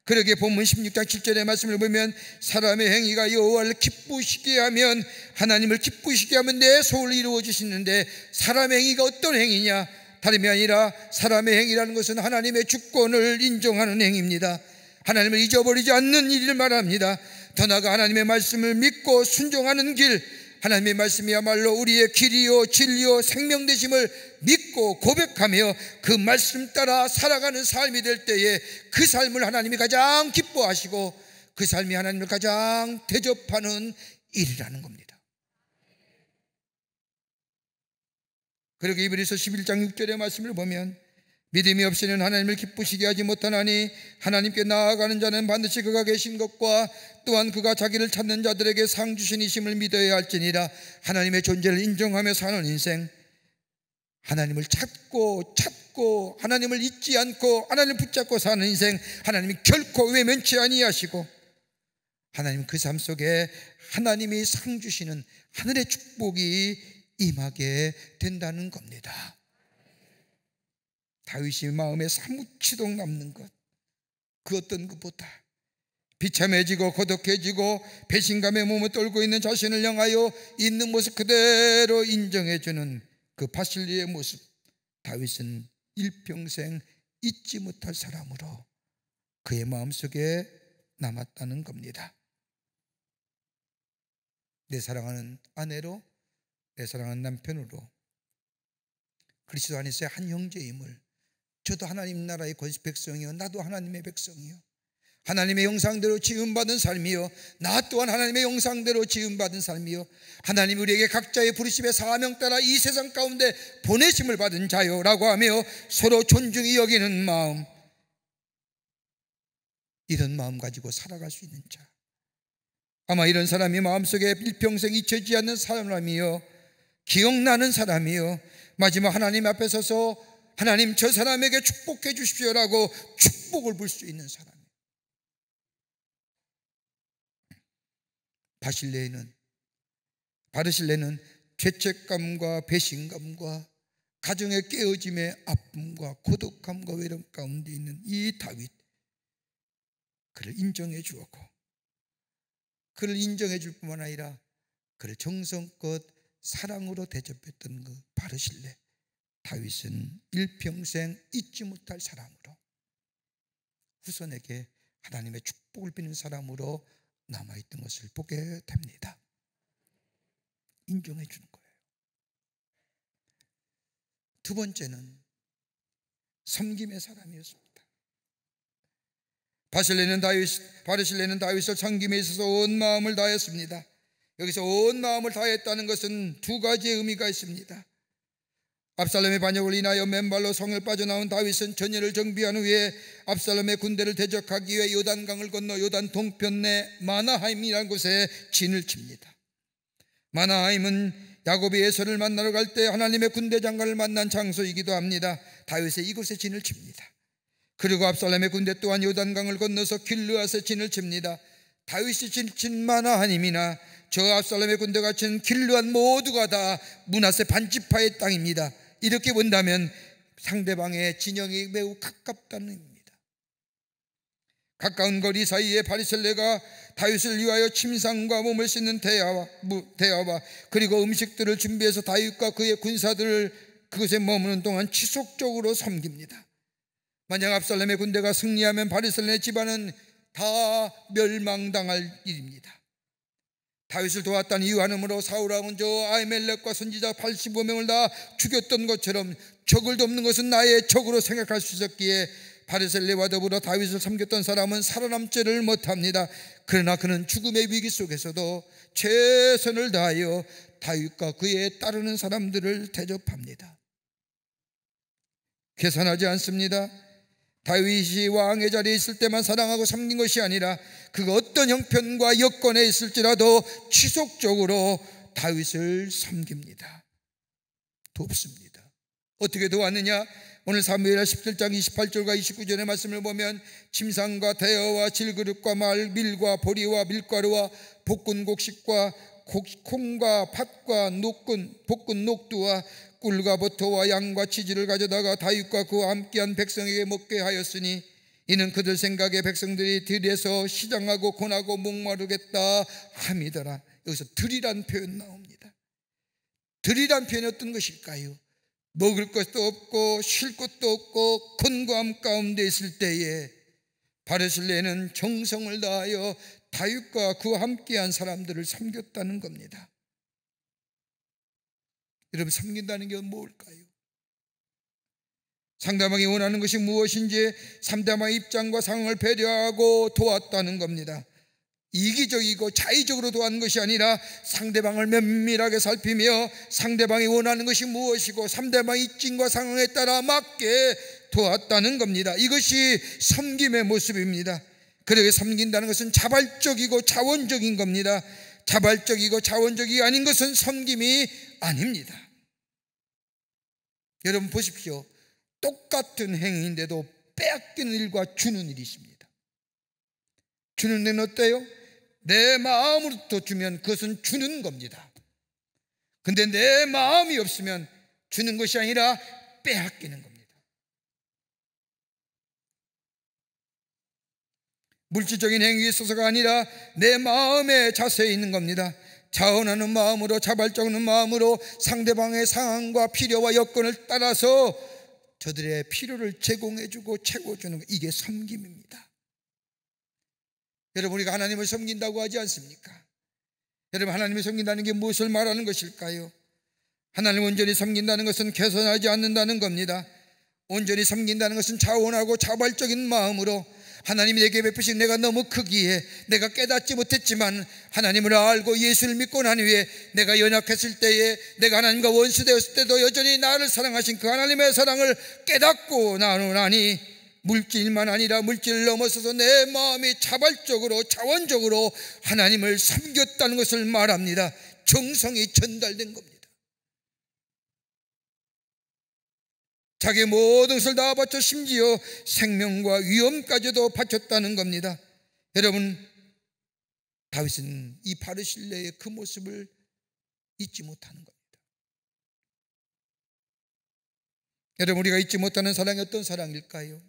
S2: 그러기에 본문 16장 7절의 말씀을 보면 사람의 행위가 여호와를 기쁘시게 하면, 하나님을 기쁘시게 하면 내 소원을 이루어 주시는데, 사람의 행위가 어떤 행위냐? 다름이 아니라 사람의 행위라는 것은 하나님의 주권을 인정하는 행위입니다. 하나님을 잊어버리지 않는 일을 말합니다. 더 나아가 하나님의 말씀을 믿고 순종하는 길, 하나님의 말씀이야말로 우리의 길이요 진리요 생명 되심을 믿고 고백하며 그 말씀 따라 살아가는 삶이 될 때에 그 삶을 하나님이 가장 기뻐하시고 그 삶이 하나님을 가장 대접하는 일이라는 겁니다. 그리고 이브리서 11장 6절의 말씀을 보면 믿음이 없이는 하나님을 기쁘시게 하지 못하나니 하나님께 나아가는 자는 반드시 그가 계신 것과 또한 그가 자기를 찾는 자들에게 상 주신이심을 믿어야 할지니라. 하나님의 존재를 인정하며 사는 인생, 하나님을 찾고 하나님을 잊지 않고 하나님을 붙잡고 사는 인생, 하나님이 결코 외면치 아니하시고 하나님 그 삶 속에 하나님이 상 주시는 하늘의 축복이 임하게 된다는 겁니다. 다윗이 마음에 사무치도록 남는 것, 그 어떤 것보다 비참해지고 고독해지고 배신감에 몸을 떨고 있는 자신을 향하여 있는 모습 그대로 인정해주는 그 바실리의 모습, 다윗은 일평생 잊지 못할 사람으로 그의 마음속에 남았다는 겁니다. 내 사랑하는 아내로, 내 사랑하는 남편으로 그리스도 안에서의 한 형제임을, 저도 하나님 나라의 백성이요 나도 하나님의 백성이요 하나님의 형상대로 지음받은 삶이요 나 또한 하나님의 형상대로 지음받은 삶이요 하나님 우리에게 각자의 부르심의 사명 따라 이 세상 가운데 보내심을 받은 자요 라고 하며 서로 존중히 여기는 마음, 이런 마음 가지고 살아갈 수 있는 자, 아마 이런 사람이 마음속에 일평생 잊혀지지 않는 사람이요 기억나는 사람이요 마지막 하나님 앞에 서서 하나님 저 사람에게 축복해 주십시오라고 축복을 볼 수 있는 사람. 바르실레는 죄책감과 배신감과 가정의 깨어짐의 아픔과 고독함과 외로움 가운데 있는 이 다윗, 그를 인정해 주었고 그를 인정해 줄 뿐만 아니라 그를 정성껏 사랑으로 대접했던 그 바르실레, 다윗은 일평생 잊지 못할 사람으로, 후손에게 하나님의 축복을 비는 사람으로 남아있던 것을 보게 됩니다. 인정해 주는 거예요. 두 번째는 섬김의 사람이었습니다. 바르실레는 다윗을 섬김에 있어서 온 마음을 다했습니다. 여기서 온 마음을 다했다는 것은 두 가지의 의미가 있습니다. 압살롬의 반역을 인하여 맨발로 성을 빠져나온 다윗은 전열을 정비한 후에 압살롬의 군대를 대적하기 위해 요단강을 건너 요단 동편내 마나하임이라는 곳에 진을 칩니다. 마나하임은 야곱이 에서를 만나러 갈 때 하나님의 군대 장관을 만난 장소이기도 합니다. 다윗은 이곳에 진을 칩니다. 그리고 압살롬의 군대 또한 요단강을 건너서 길르앗에 진을 칩니다. 다윗이 진친 마나하임이나 저 압살롬의 군대가 친 길르앗 모두가 다 므낫세 반지파의 땅입니다. 이렇게 본다면 상대방의 진영이 매우 가깝다는 의미입니다. 가까운 거리 사이에 바르실레가 다윗을 위하여 침상과 몸을 씻는 대야와 그리고 음식들을 준비해서 다윗과 그의 군사들을 그곳에 머무는 동안 지속적으로 섬깁니다. 만약 압살롬의 군대가 승리하면 바르실레의 집안은 다 멸망당할 일입니다. 다윗을 도왔다는 이유 하나로 사울 왕은 저 아히멜렉과 선지자 85명을 다 죽였던 것처럼 적을 돕는 것은 나의 적으로 생각할 수 있었기에 바르실레와 더불어 다윗을 섬겼던 사람은 살아남지를 못합니다. 그러나 그는 죽음의 위기 속에서도 최선을 다하여 다윗과 그에 따르는 사람들을 대접합니다. 계산하지 않습니다. 다윗이 왕의 자리에 있을 때만 사랑하고 섬긴 것이 아니라 그가 어떤 형편과 여건에 있을지라도 지속적으로 다윗을 섬깁니다. 돕습니다. 어떻게 도왔느냐? 오늘 사무엘하 17장 28절과 29절의 말씀을 보면 침상과 대여와 질그릇과 말, 밀과 보리와 밀가루와 볶은 곡식과 콩과 팥과 볶은 녹두와 꿀과 버터와 양과 치즈를 가져다가 다윗과 그와 함께한 백성에게 먹게 하였으니 이는 그들 생각에 백성들이 들에서 시장하고 고나고 목마르겠다 함이더라. 여기서 들이란 표현 나옵니다. 들이란 표현이 어떤 것일까요? 먹을 것도 없고 쉴 것도 없고 곤고함 가운데 있을 때에 바르실레는 정성을 다하여 다윗과 그와 함께한 사람들을 섬겼다는 겁니다. 여러분, 섬긴다는 게 뭘까요? 상대방이 원하는 것이 무엇인지 상대방의 입장과 상황을 배려하고 도왔다는 겁니다. 이기적이고 자의적으로 도와는 것이 아니라 상대방을 면밀하게 살피며 상대방이 원하는 것이 무엇이고 상대방의 입장과 상황에 따라 맞게 도왔다는 겁니다. 이것이 섬김의 모습입니다. 그렇게 섬긴다는 것은 자발적이고 자원적인 겁니다. 자발적이고 자원적이 아닌 것은 섬김이 아닙니다. 여러분 보십시오. 똑같은 행위인데도 빼앗기는 일과 주는 일이 있습니다. 주는 일은 어때요? 내 마음으로부터 주면 그것은 주는 겁니다. 근데 내 마음이 없으면 주는 것이 아니라 빼앗기는 겁니다. 물질적인 행위에 있어서가 아니라 내 마음의 자세에 있는 겁니다. 자원하는 마음으로, 자발적인 마음으로 상대방의 상황과 필요와 여건을 따라서 저들의 필요를 제공해주고 채워주는 것, 이게 섬김입니다. 여러분, 우리가 하나님을 섬긴다고 하지 않습니까? 여러분, 하나님을 섬긴다는 게 무엇을 말하는 것일까요? 하나님을 온전히 섬긴다는 것은 개선하지 않는다는 겁니다. 온전히 섬긴다는 것은 자원하고 자발적인 마음으로 하나님이 내게 베푸신 내가 너무 크기에 내가 깨닫지 못했지만 하나님을 알고 예수를 믿고 난 후에 내가 연약했을 때에 내가 하나님과 원수되었을 때도 여전히 나를 사랑하신 그 하나님의 사랑을 깨닫고 나누나니 물질만 아니라 물질을 넘어서서 내 마음이 자발적으로 자원적으로 하나님을 섬겼다는 것을 말합니다. 정성이 전달된 겁니다. 자기 모든 것을 다 바쳐 심지어 생명과 위험까지도 바쳤다는 겁니다. 여러분, 다윗은 이 바르실레의 그 모습을 잊지 못하는 겁니다. 여러분, 우리가 잊지 못하는 사랑이 어떤 사랑일까요?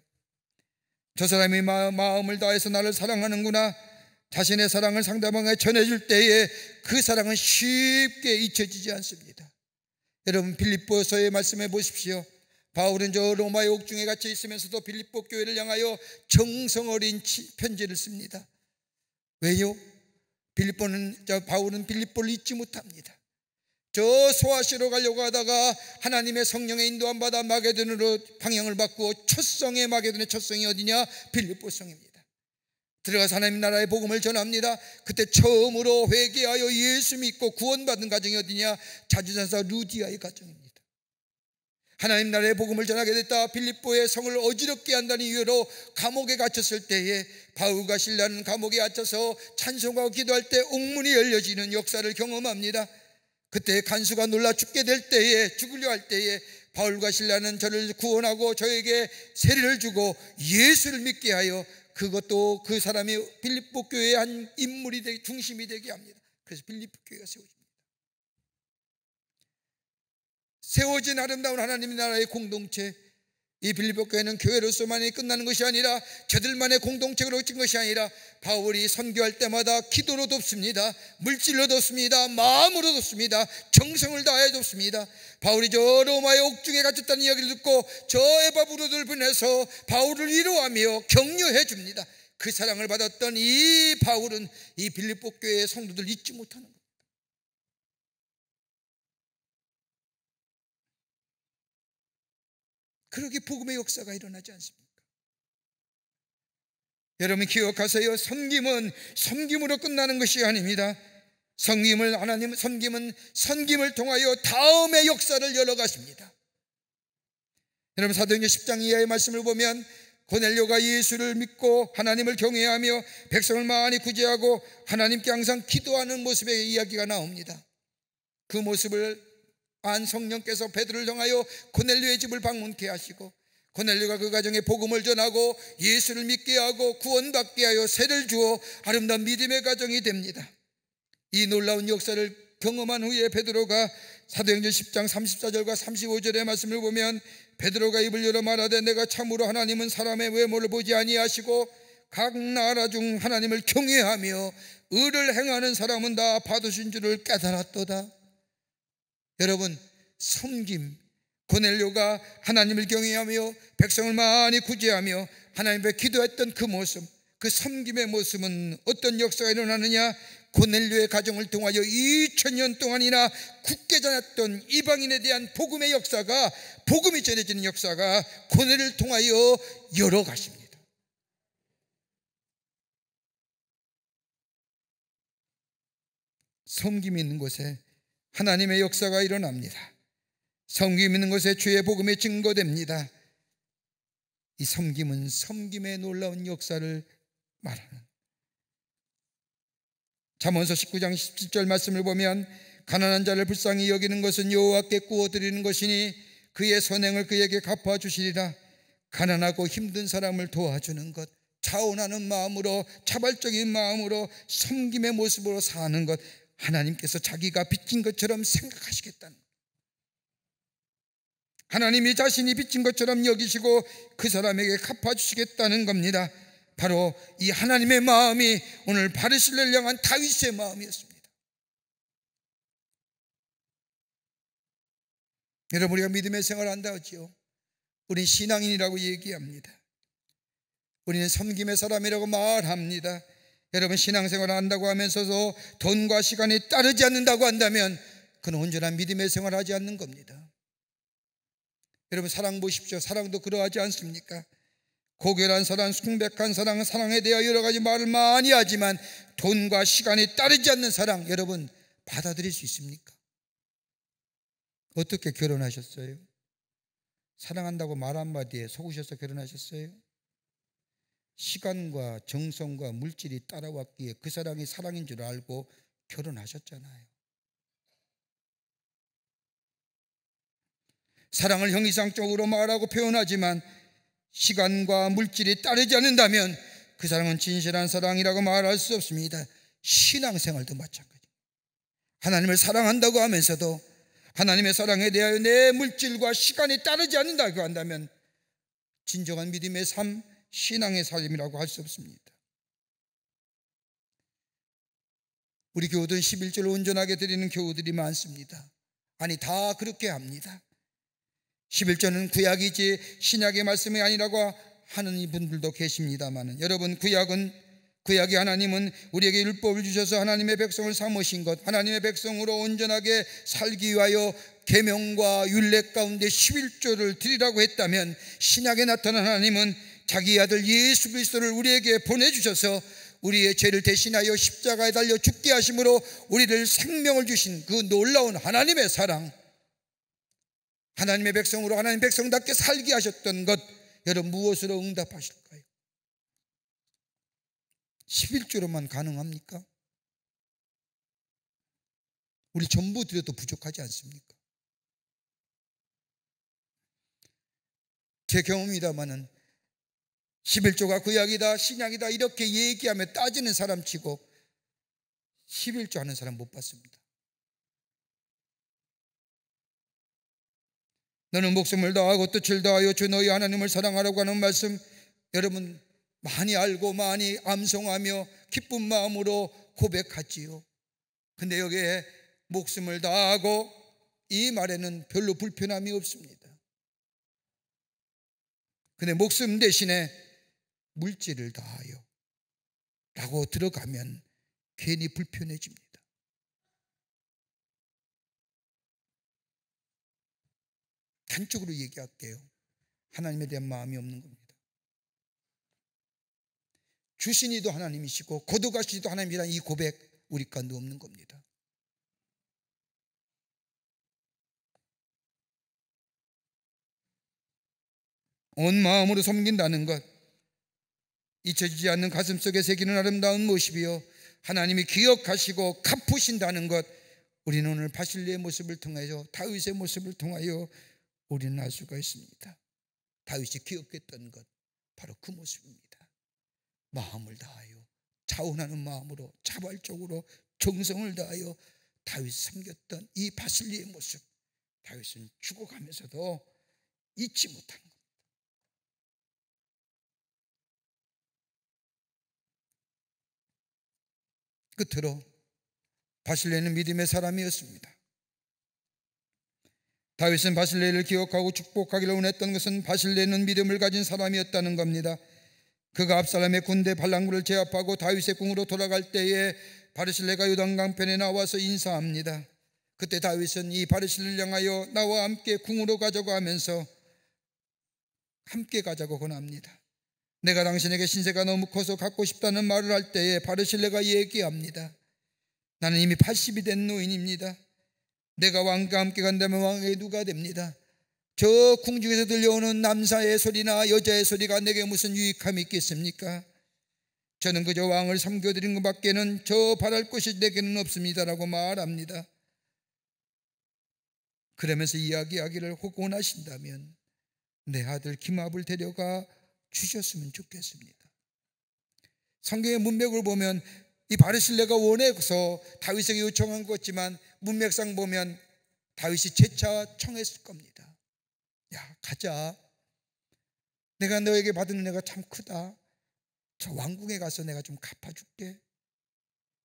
S2: 저 사람이 마음을 다해서 나를 사랑하는구나, 자신의 사랑을 상대방에게 전해줄 때에 그 사랑은 쉽게 잊혀지지 않습니다. 여러분, 빌립보서의 말씀해 보십시오. 바울은 저 로마의 옥중에 갇혀 있으면서도 빌립보 교회를 향하여 정성 어린 편지를 씁니다. 왜요? 바울은 빌립보를 잊지 못합니다. 저 소아시로 가려고 하다가 하나님의 성령의 인도함 받아 마게도니로 방향을 바꾸어 첫 성의 마게도니의 첫 성이 어디냐? 빌립보 성입니다. 들어가서 하나님 나라의 복음을 전합니다. 그때 처음으로 회개하여 예수 믿고 구원받은 가정이 어디냐? 자주전사 루디아의 가정입니다. 하나님 나라의 복음을 전하게 됐다. 빌립보의 성을 어지럽게 한다는 이유로 감옥에 갇혔을 때에 바울과 실라는 감옥에 갇혀서 찬송하고 기도할 때 옥문이 열려지는 역사를 경험합니다. 그때 간수가 놀라 죽게 될 때에, 죽으려 할 때에 바울과 실라는 저를 구원하고 저에게 세례를 주고 예수를 믿게 하여 그것도 그 사람이 빌립보 교회의 한 인물이 되게 중심이 되게 합니다. 그래서 빌립보 교회가 세워집니다. 세워진 아름다운 하나님 나라의 공동체, 이 빌립보 교회는 교회로서만이 끝나는 것이 아니라 저들만의 공동체로 진 것이 아니라 바울이 선교할 때마다 기도로 돕습니다. 물질로 돕습니다. 마음으로 돕습니다. 정성을 다해 돕습니다. 바울이 저 로마의 옥중에 갇혔다는 이야기를 듣고 저 에바브로들 보내서 바울을 위로하며 격려해 줍니다. 그 사랑을 받았던 이 바울은 이 빌립보 교회의 성도들 잊지 못하는 겁니다. 그렇게 복음의 역사가 일어나지 않습니까? 여러분 기억하세요. 섬김은 섬김으로 끝나는 것이 아닙니다. 섬김은 섬김을 통하여 다음의 역사를 열어가십니다. 여러분 사도행전 10장 이하의 말씀을 보면 고넬료가 예수를 믿고 하나님을 경외하며 백성을 많이 구제하고 하나님께 항상 기도하는 모습의 이야기가 나옵니다. 그 모습을 안 성령께서 베드로를 통하여 고넬료의 집을 방문케 하시고 고넬료가 그 가정에 복음을 전하고 예수를 믿게 하고 구원받게 하여 세를 주어 아름다운 믿음의 가정이 됩니다. 이 놀라운 역사를 경험한 후에 베드로가 사도행전 10장 34절과 35절의 말씀을 보면 베드로가 입을 열어 말하되 내가 참으로 하나님은 사람의 외모를 보지 아니하시고 각 나라 중 하나님을 경외하며 의를 행하는 사람은 다 받으신 줄을 깨달았도다. 여러분 섬김, 고넬료가 하나님을 경외하며 백성을 많이 구제하며 하나님 앞에 기도했던 그 모습, 그 섬김의 모습은 어떤 역사가 일어나느냐? 고넬료의 가정을 통하여 2000년 동안이나 굳게 전했던 이방인에 대한 복음의 역사가, 복음이 전해지는 역사가 고넬을 통하여 열어가십니다. 섬김이 있는 곳에 하나님의 역사가 일어납니다. 섬김 있는 곳에 주의 복음이 증거됩니다. 이 섬김은 섬김의 놀라운 역사를 말하는, 잠언서 19장 17절 말씀을 보면 가난한 자를 불쌍히 여기는 것은 여호와께 구워드리는 것이니 그의 선행을 그에게 갚아주시리라. 가난하고 힘든 사람을 도와주는 것, 자원하는 마음으로, 자발적인 마음으로 섬김의 모습으로 사는 것, 하나님께서 자기가 빚진 것처럼 생각하시겠다는, 하나님이 자신이 빚진 것처럼 여기시고 그 사람에게 갚아주시겠다는 겁니다. 바로 이 하나님의 마음이 오늘 바르실레를 향한 다윗의 마음이었습니다. 여러분 우리가 믿음의 생활을 한다 하지요. 우리는 신앙인이라고 얘기합니다. 우리는 섬김의 사람이라고 말합니다. 여러분 신앙생활을 한다고 하면서도 돈과 시간이 따르지 않는다고 한다면 그는 온전한 믿음의 생활을 하지 않는 겁니다. 여러분, 사랑 보십시오. 사랑도 그러하지 않습니까? 고결한 사랑, 순백한 사랑, 사랑에 대하여 여러 가지 말을 많이 하지만 돈과 시간이 따르지 않는 사랑, 여러분 받아들일 수 있습니까? 어떻게 결혼하셨어요? 사랑한다고 말 한마디에 속으셔서 결혼하셨어요? 시간과 정성과 물질이 따라왔기에 그 사랑이 사랑인 줄 알고 결혼하셨잖아요. 사랑을 형이상적으로 말하고 표현하지만 시간과 물질이 따르지 않는다면 그 사랑은 진실한 사랑이라고 말할 수 없습니다. 신앙생활도 마찬가지입니다. 하나님을 사랑한다고 하면서도 하나님의 사랑에 대하여 내 물질과 시간이 따르지 않는다고 한다면 진정한 믿음의 삶, 신앙의 삶이라고 할 수 없습니다. 우리 교우들은 11조를 온전하게 드리는 교우들이 많습니다. 아니, 다 그렇게 합니다. 11조는 구약이지 신약의 말씀이 아니라고 하는 분들도 계십니다만, 여러분, 구약이 하나님은 우리에게 율법을 주셔서 하나님의 백성을 삼으신 것, 하나님의 백성으로 온전하게 살기 위하여 계명과 율례 가운데 11조를 드리라고 했다면, 신약에 나타난 하나님은 자기 아들 예수 그리스도를 우리에게 보내주셔서 우리의 죄를 대신하여 십자가에 달려 죽게 하심으로 우리를 생명을 주신 그 놀라운 하나님의 사랑, 하나님의 백성으로 하나님 백성답게 살게 하셨던 것, 여러분 무엇으로 응답하실까요? 11조로만 가능합니까? 우리 전부 드려도 부족하지 않습니까? 제 경험이다마는 11조가 구약이다 신약이다 이렇게 얘기하며 따지는 사람치고 11조 하는 사람 못 봤습니다. 너는 목숨을 다하고 뜻을 다하여 주 너희 하나님을 사랑하라고 하는 말씀, 여러분 많이 알고 많이 암송하며 기쁜 마음으로 고백하지요. 근데 여기에 목숨을 다하고 이 말에는 별로 불편함이 없습니다. 근데 목숨 대신에 물질을 다하여 라고 들어가면 괜히 불편해집니다. 단적으로 얘기할게요. 하나님에 대한 마음이 없는 겁니다. 주신 이도 하나님이시고 거두가신 이도 하나님이라는 이 고백 우리 가운데 없는 겁니다. 온 마음으로 섬긴다는 것, 잊혀지지 않는 가슴속에 새기는 아름다운 모습이요, 하나님이 기억하시고 갚으신다는 것, 우리는 오늘 바실레의 모습을 통하여, 다윗의 모습을 통하여 우리는 알 수가 있습니다. 다윗이 기억했던 것 바로 그 모습입니다. 마음을 다하여 자원하는 마음으로 자발적으로 정성을 다하여 다윗 섬겼던 이 바실레의 모습, 다윗은 죽어가면서도 잊지 못한 것. 끝으로 바실레는 믿음의 사람이었습니다. 다윗은 바실레를 기억하고 축복하기를 원했던 것은 바실레는 믿음을 가진 사람이었다는 겁니다. 그가 압살롬의 군대 발랑구를 제압하고 다윗의 궁으로 돌아갈 때에 바르실레가 요단강편에 나와서 인사합니다. 그때 다윗은 이 바르실레를 향하여 나와 함께 궁으로 가자고 하면서 함께 가자고 권합니다. 내가 당신에게 신세가 너무 커서 갖고 싶다는 말을 할 때에 바르실레가 얘기합니다. 나는 이미 80이 된 노인입니다. 내가 왕과 함께 간다면 왕에게 누가 됩니다. 저 궁중에서 들려오는 남자의 소리나 여자의 소리가 내게 무슨 유익함이 있겠습니까? 저는 그저 왕을 섬겨드린 것밖에는 저 바랄 것이 내게는 없습니다라고 말합니다. 그러면서 이야기하기를 혹 원하신다면 내 아들 기므압을 데려가 주셨으면 좋겠습니다. 성경의 문맥을 보면 이 바르실레가 원해서 다윗에게 요청한 것 같지만 문맥상 보면 다윗이 재차 청했을 겁니다. 야, 가자. 내가 너에게 받은 은혜가 참 크다. 저 왕궁에 가서 내가 좀 갚아줄게.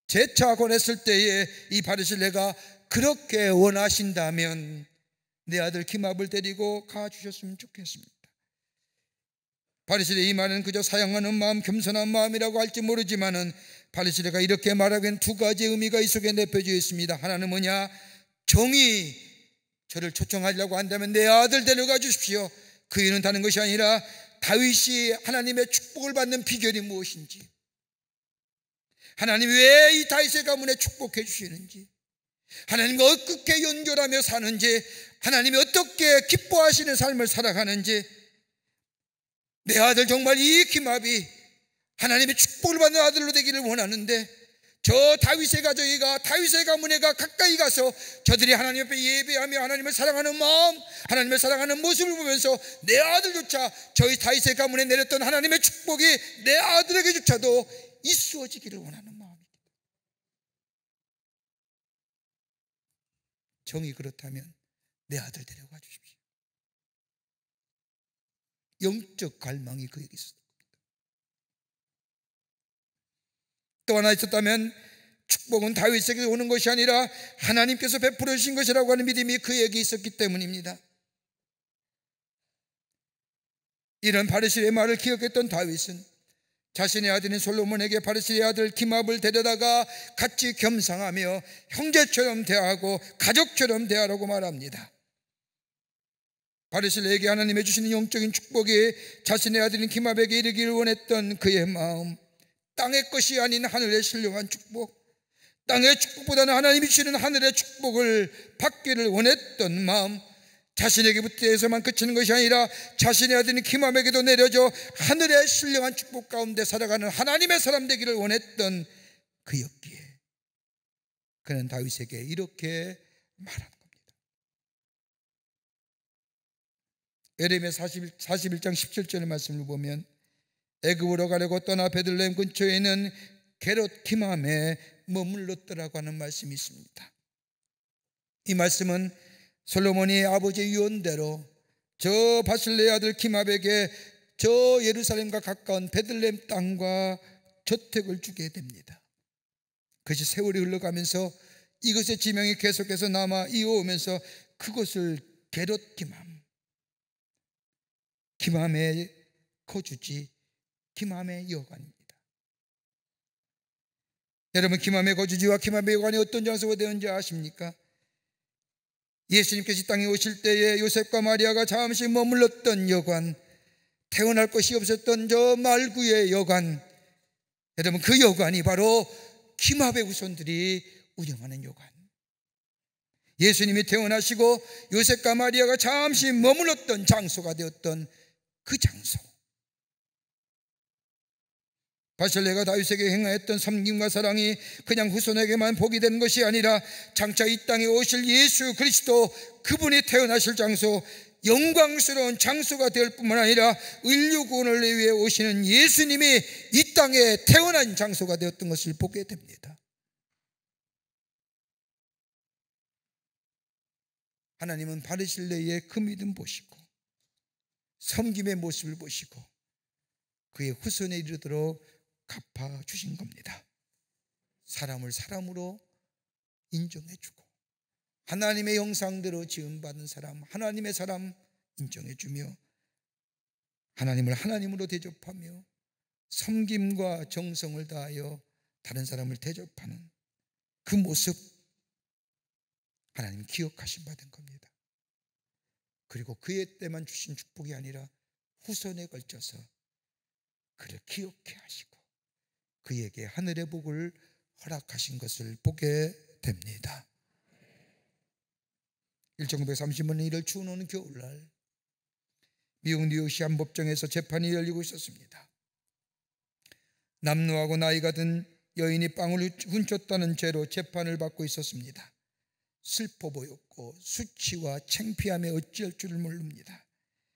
S2: 재차 권했을 때에 이 바르실레가 그렇게 원하신다면 내 아들 기므압을 데리고 가주셨으면 좋겠습니다. 바르실레의 이 말은 그저 사양하는 마음, 겸손한 마음이라고 할지 모르지만은 바르실레가 이렇게 말하기엔 두 가지 의미가 이 속에 내포되어 있습니다. 하나는 뭐냐? 정이 저를 초청하려고 한다면 내 아들 데려가 주십시오. 그 이유는 다른 것이 아니라 다윗이 하나님의 축복을 받는 비결이 무엇인지, 하나님이 왜 이 다윗의 가문에 축복해 주시는지, 하나님과 어떻게 연결하며 사는지, 하나님이 어떻게 기뻐하시는 삶을 살아가는지, 내 아들 정말 이 기쒞이 하나님의 축복을 받는 아들로 되기를 원하는데, 저 다윗의 가족이가, 다윗의 가문에가 가까이 가서 저들이 하나님 앞에 예배하며 하나님을 사랑하는 마음, 하나님을 사랑하는 모습을 보면서 내 아들조차 저희 다윗의 가문에 내렸던 하나님의 축복이 내 아들에게조차도 이루어지기를 원하는 마음입니다. 정이 그렇다면 내 아들 데려가 주십시오. 영적 갈망이 그에게 있었습니다. 또 하나 있었다면 축복은 다윗에게 오는 것이 아니라 하나님께서 베풀어 주신 것이라고 하는 믿음이 그에게 있었기 때문입니다. 이런 바르실의 말을 기억했던 다윗은 자신의 아들인 솔로몬에게 바르실의 아들 기쒞을 데려다가 같이 겸상하며 형제처럼 대하고 가족처럼 대하라고 말합니다. 바르실에게 하나님이 주시는 영적인 축복이 자신의 아들인 기쒞에게 이르기를 원했던 그의 마음, 땅의 것이 아닌 하늘의 신령한 축복, 땅의 축복보다는 하나님이 주시는 하늘의 축복을 받기를 원했던 마음, 자신에게부터에서만 그치는 것이 아니라 자신의 아들인 기쒞에게도 내려져 하늘의 신령한 축복 가운데 살아가는 하나님의 사람 되기를 원했던 그였기에 그는 다윗에게 이렇게 말하는 겁니다. 에레미야 41장 17절의 말씀을 보면 애굽으로 가려고 떠나 베들레헴 근처에 있는 게롯 기쒞에 머물렀더라고 하는 말씀이 있습니다. 이 말씀은 솔로몬이 아버지의 유언대로 저 바실레의 아들 기쒞에게 저 예루살렘과 가까운 베들레헴 땅과 저택을 주게 됩니다. 그것이 세월이 흘러가면서 이것의 지명이 계속해서 남아 이어오면서 그것을 게롯 기쒞의 거주지, 기쒞의 여관입니다. 여러분, 기쒞의 거주지와 기쒞의 여관이 어떤 장소가 되었는지 아십니까? 예수님께서 이 땅에 오실 때에 요셉과 마리아가 잠시 머물렀던 여관, 태어날 것이 없었던 저 말구의 여관, 여러분 그 여관이 바로 기쒞의 후손들이 운영하는 여관, 예수님이 태어나시고 요셉과 마리아가 잠시 머물렀던 장소가 되었던 그 장소, 바실레가 다윗에게 행하였던 섬김과 사랑이 그냥 후손에게만 복이 되는 것이 아니라 장차 이 땅에 오실 예수 그리스도, 그분이 태어나실 장소, 영광스러운 장소가 될 뿐만 아니라 인류 구원을 위해 오시는 예수님이 이 땅에 태어난 장소가 되었던 것을 보게 됩니다. 하나님은 바르실레의 그 믿음 보시고 섬김의 모습을 보시고 그의 후손에 이르도록 갚아주신 겁니다. 사람을 사람으로 인정해주고 하나님의 형상대로 지음받은 사람, 하나님의 사람 인정해주며 하나님을 하나님으로 대접하며 섬김과 정성을 다하여 다른 사람을 대접하는 그 모습, 하나님 기억하신 바 된 겁니다. 그리고 그의 때만 주신 축복이 아니라 후손에 걸쳐서 그를 기억해 하시고 그에게 하늘의 복을 허락하신 것을 보게 됩니다. 1930년 1월 추운 오는 겨울날 미국 뉴욕시 한 법정에서 재판이 열리고 있었습니다. 남루하고 나이가 든 여인이 빵을 훔쳤다는 죄로 재판을 받고 있었습니다. 슬퍼 보였고 수치와 창피함에 어찌할 줄을 모릅니다.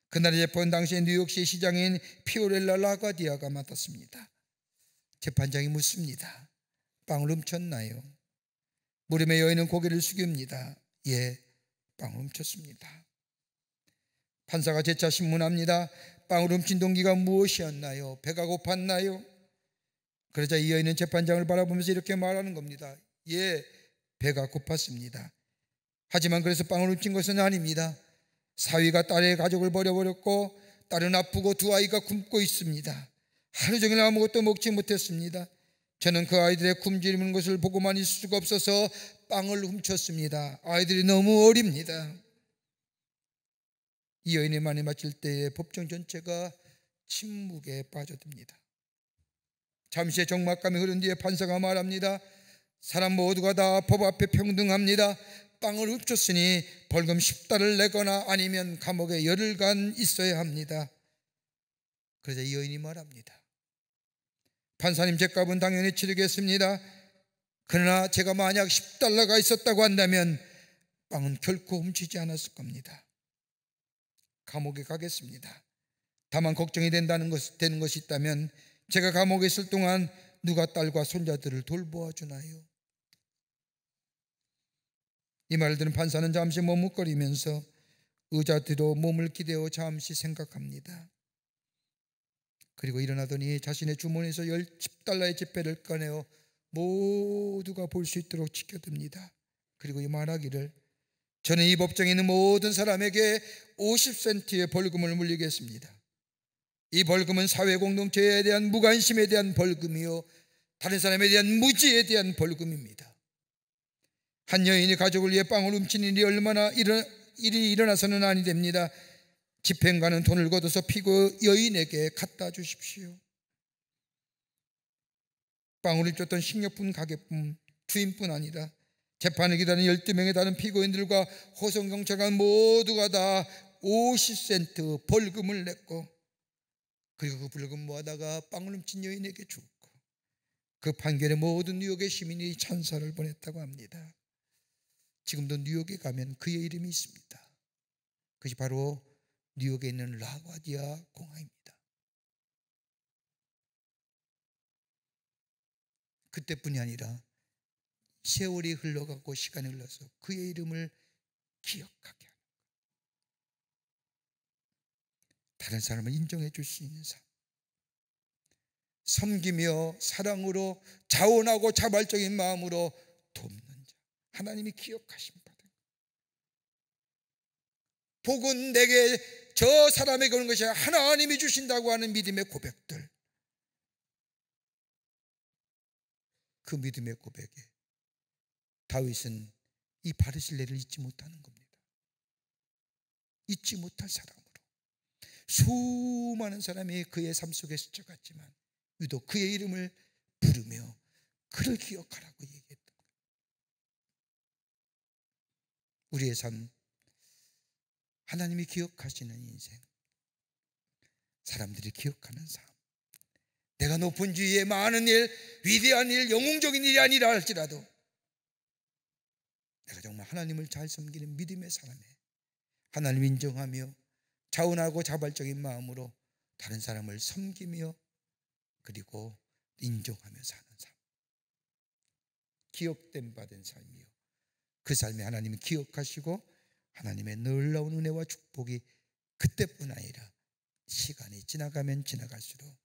S2: 그날의 재판 당시에 뉴욕시 시장인 피오렐라 라가디아가 맡았습니다. 재판장이 묻습니다. 빵을 훔쳤나요? 물음에 여인은 고개를 숙입니다. 예, 빵을 훔쳤습니다. 판사가 재차 신문합니다. 빵을 훔친 동기가 무엇이었나요? 배가 고팠나요? 그러자 이 여인은 재판장을 바라보면서 이렇게 말하는 겁니다. 예, 배가 고팠습니다. 하지만 그래서 빵을 훔친 것은 아닙니다. 사위가 딸의 가족을 버려버렸고 딸은 아프고 두 아이가 굶고 있습니다. 하루 종일 아무것도 먹지 못했습니다. 저는 그 아이들의 굶주리는 것을 보고만 있을 수가 없어서 빵을 훔쳤습니다. 아이들이 너무 어립니다. 이 여인의 말이 마칠 때에 법정 전체가 침묵에 빠져듭니다. 잠시의 적막감이 흐른 뒤에 판사가 말합니다. 사람 모두가 다 법 앞에 평등합니다. 빵을 훔쳤으니 벌금 10달을 내거나 아니면 감옥에 열흘간 있어야 합니다. 그러자 이 여인이 말합니다. 판사님, 제 값은 당연히 치르겠습니다. 그러나 제가 만약 10달러가 있었다고 한다면 빵은 결코 훔치지 않았을 겁니다. 감옥에 가겠습니다. 다만 걱정이 되는 것이 있다면 제가 감옥에 있을 동안 누가 딸과 손자들을 돌보아 주나요? 이 말을 들은 판사는 잠시 머뭇거리면서 의자 뒤로 몸을 기대어 잠시 생각합니다. 그리고 일어나더니 자신의 주머니에서 10달러의 지폐를 꺼내어 모두가 볼 수 있도록 지켜듭니다. 그리고 이 말하기를, 저는 이 법정에 있는 모든 사람에게 50센트의 벌금을 물리겠습니다. 이 벌금은 사회 공동체에 대한 무관심에 대한 벌금이요, 다른 사람에 대한 무지에 대한 벌금입니다. 한 여인이 가족을 위해 빵을 훔친 일이 일이 일어나서는 아니 됩니다. 집행관은 돈을 걷어서 피고 여인에게 갖다 주십시오. 빵을 훔쳤던 식료품 가게뿐 주인뿐 아니라 재판을 기다리는 12명의 다른 피고인들과 호송경찰관 모두가 다 50센트 벌금을 냈고, 그리고 그 벌금 모아다가 빵을 훔친 여인에게 줬고, 그 판결에 모든 뉴욕의 시민이 찬사를 보냈다고 합니다. 지금도 뉴욕에 가면 그의 이름이 있습니다. 그것이 바로 뉴욕에 있는 라과디아 공항입니다. 그때뿐이 아니라 세월이 흘러가고 시간이 흘러서 그의 이름을 기억하게 하는 것, 다른 사람을 인정해 줄 수 있는 삶, 섬기며 사랑으로 자원하고 자발적인 마음으로 돕는 자, 하나님이 기억하신 바다. 복은 내게 저 사람에게 오는 것이 하나님이 주신다고 하는 믿음의 고백들, 그 믿음의 고백에 다윗은 이 바르실레를 잊지 못하는 겁니다. 잊지 못할 사람으로 수많은 사람이 그의 삶 속에 스쳐갔지만 유독 그의 이름을 부르며 그를 기억하라고 얘기했던 거예요. 우리의 삶, 하나님이 기억하시는 인생, 사람들이 기억하는 삶, 내가 높은 주위에 많은 일, 위대한 일, 영웅적인 일이 아니라 할지라도 내가 정말 하나님을 잘 섬기는 믿음의 사람에 하나님을 인정하며 자원하고 자발적인 마음으로 다른 사람을 섬기며 그리고 인정하며 사는 삶, 기억됨 받은 삶이요, 그 삶에 하나님이 기억하시고 하나님의 놀라운 은혜와 축복이 그때뿐 아니라 시간이 지나가면 지나갈수록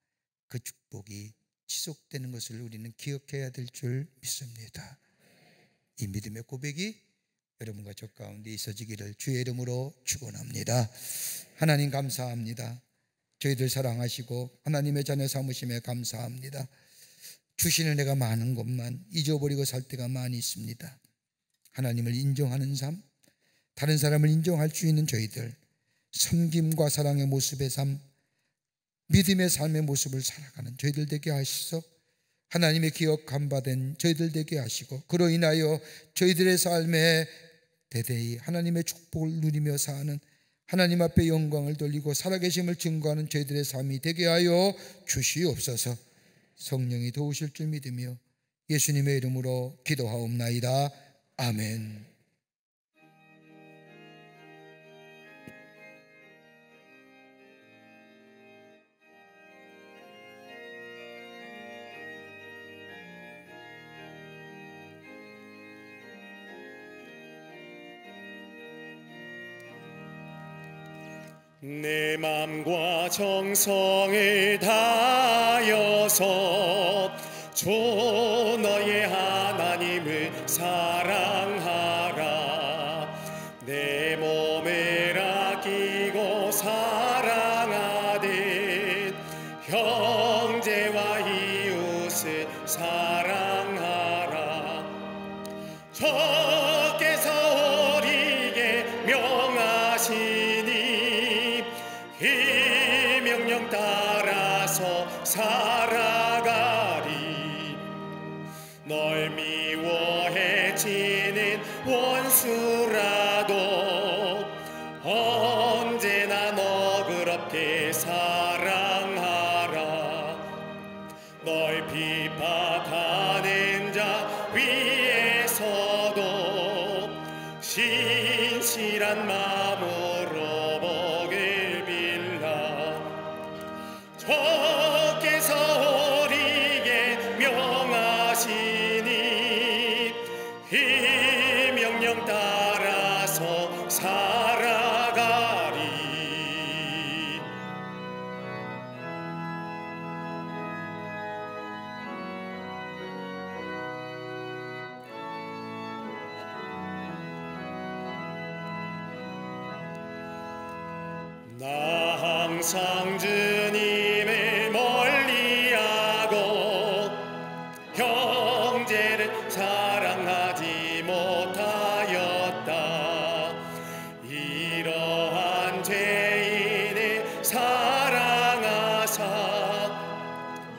S2: 그 축복이 지속되는 것을 우리는 기억해야 될 줄 믿습니다. 이 믿음의 고백이 여러분과 저 가운데 있어지기를 주의 이름으로 축원합니다. 하나님 감사합니다. 저희들 사랑하시고 하나님의 자녀 삼으심에 감사합니다. 주시는 은혜가 많은 것만 잊어버리고 살 때가 많이 있습니다. 하나님을 인정하는 삶, 다른 사람을 인정할 수 있는 저희들, 섬김과 사랑의 모습의 삶, 믿음의 삶의 모습을 살아가는 저희들 되게 하시소. 하나님의 기억함 받은 저희들 되게 하시고 그로 인하여 저희들의 삶에 대대히 하나님의 축복을 누리며 사는, 하나님 앞에 영광을 돌리고 살아계심을 증거하는 저희들의 삶이 되게 하여 주시옵소서. 성령이 도우실 줄 믿으며 예수님의 이름으로 기도하옵나이다. 아멘.
S1: 내 맘과 정성을 다하여서 주 너의 하나님을 사랑하라. 내 몸을 아끼고 사랑하듯 형제와 이웃을 사랑하라. 주께서 우리에게 명하시니 이 명령 따라서 살아가리. 널 미워해 지는 원수라도 언제나 너그럽게 사랑하라. 널 비판하는 자 위에서도 신실한 마음으로 복을 빌라. 주께서 우리에게 명하시니 이 명령 따라서 살아가리. 나 항상 주님을 멀리하고 형제를 사랑하지 못하였다. 이러한 죄인을 사랑하사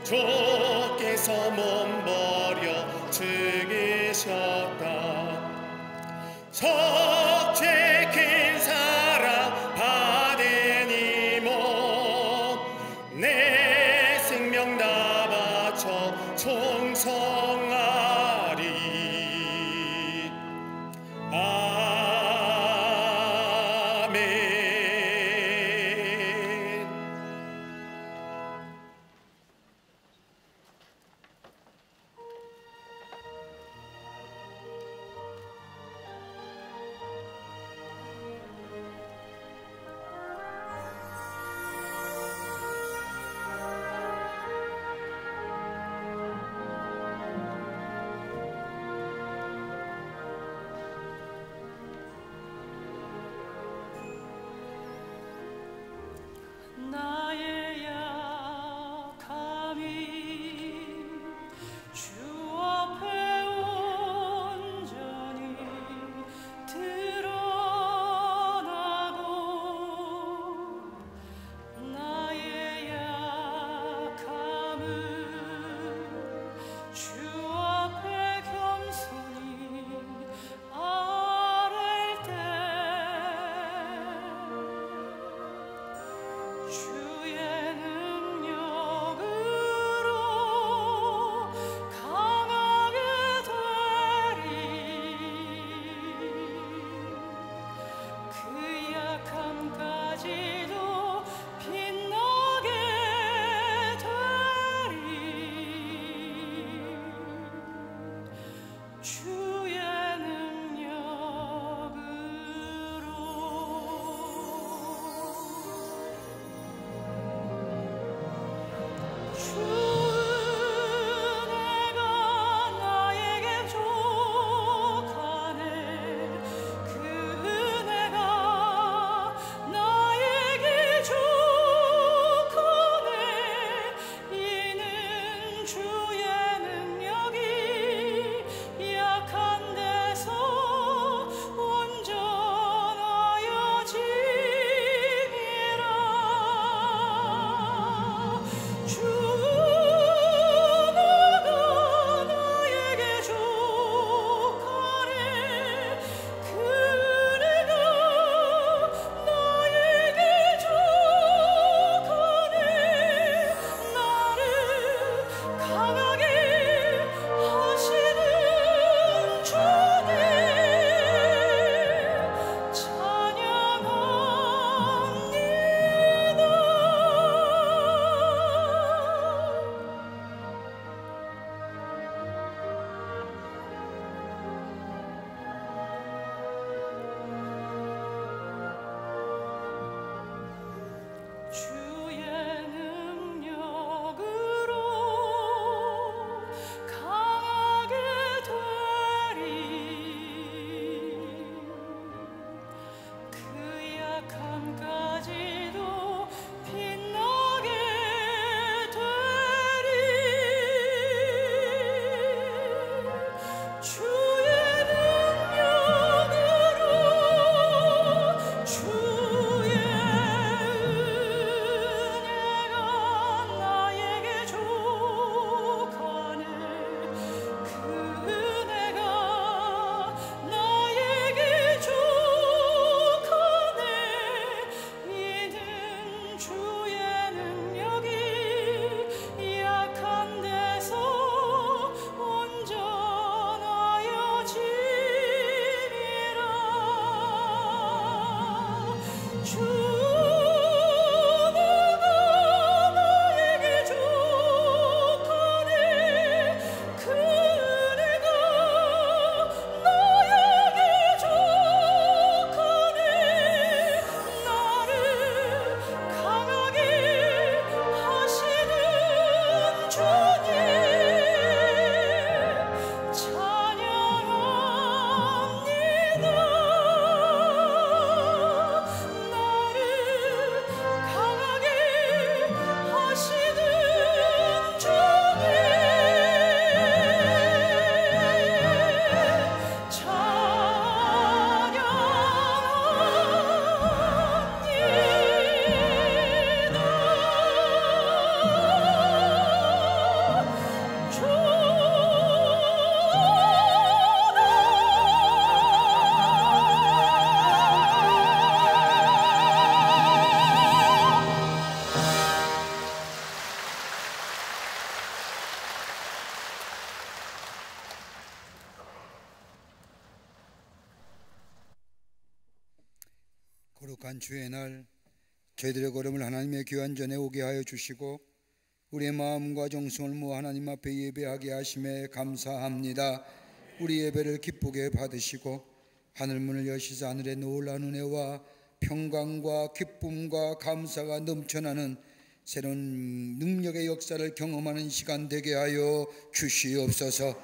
S1: 주께서 몸버려 죽으셨다. 속죄 큰 사랑 받으니 내 생명 다 바쳐 충성하리. 아멘.
S2: 거룩한 주의 날 저희들의 걸음을 하나님의 귀한 전에 오게 하여 주시고 우리의 마음과 정성을 모아 하나님 앞에 예배하게 하심에 감사합니다. 우리 예배를 기쁘게 받으시고 하늘문을 여시사 하늘의 놀라운 은혜와 평강과 기쁨과 감사가 넘쳐나는 새로운 능력의 역사를 경험하는 시간 되게 하여 주시옵소서.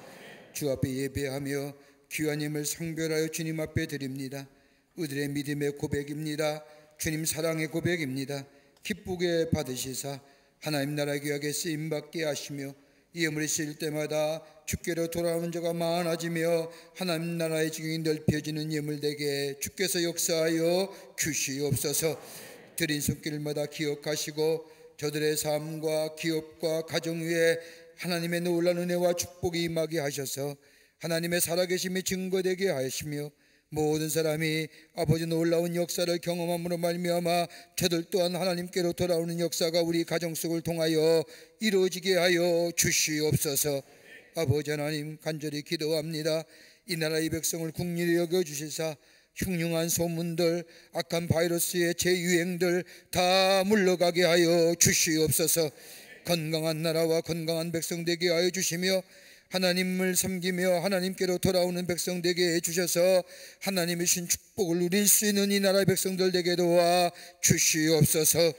S2: 주 앞에 예배하며 귀한 힘을 성별하여 주님 앞에 드립니다. 우리들의 믿음의 고백입니다. 주님 사랑의 고백입니다. 기쁘게 받으시사 하나님 나라 귀하게 쓰임받게 하시며 예물이 쓰일 때마다 주께로 돌아오는 자가 많아지며 하나님 나라의 지경이 넓혀지는 예물되게 주께서 역사하여 주시옵소서. 드린 손길마다 기억하시고 저들의 삶과 기업과 가정 위에 하나님의 놀라운 은혜와 축복이 임하게 하셔서 하나님의 살아계심이 증거되게 하시며 모든 사람이 아버지 놀라운 역사를 경험함으로 말미암아 저들 또한 하나님께로 돌아오는 역사가 우리 가정 속을 통하여 이루어지게 하여 주시옵소서. 아버지 하나님 간절히 기도합니다. 이 나라 이 백성을 국리를 여겨주시사 흉흉한 소문들, 악한 바이러스의 재유행들 다 물러가게 하여 주시옵소서. 건강한 나라와 건강한 백성 되게 하여 주시며 하나님을 섬기며 하나님께로 돌아오는 백성 되게 해주셔서 하나님의 신 축복을 누릴 수 있는 이 나라의 백성들 되게 도와 주시옵소서.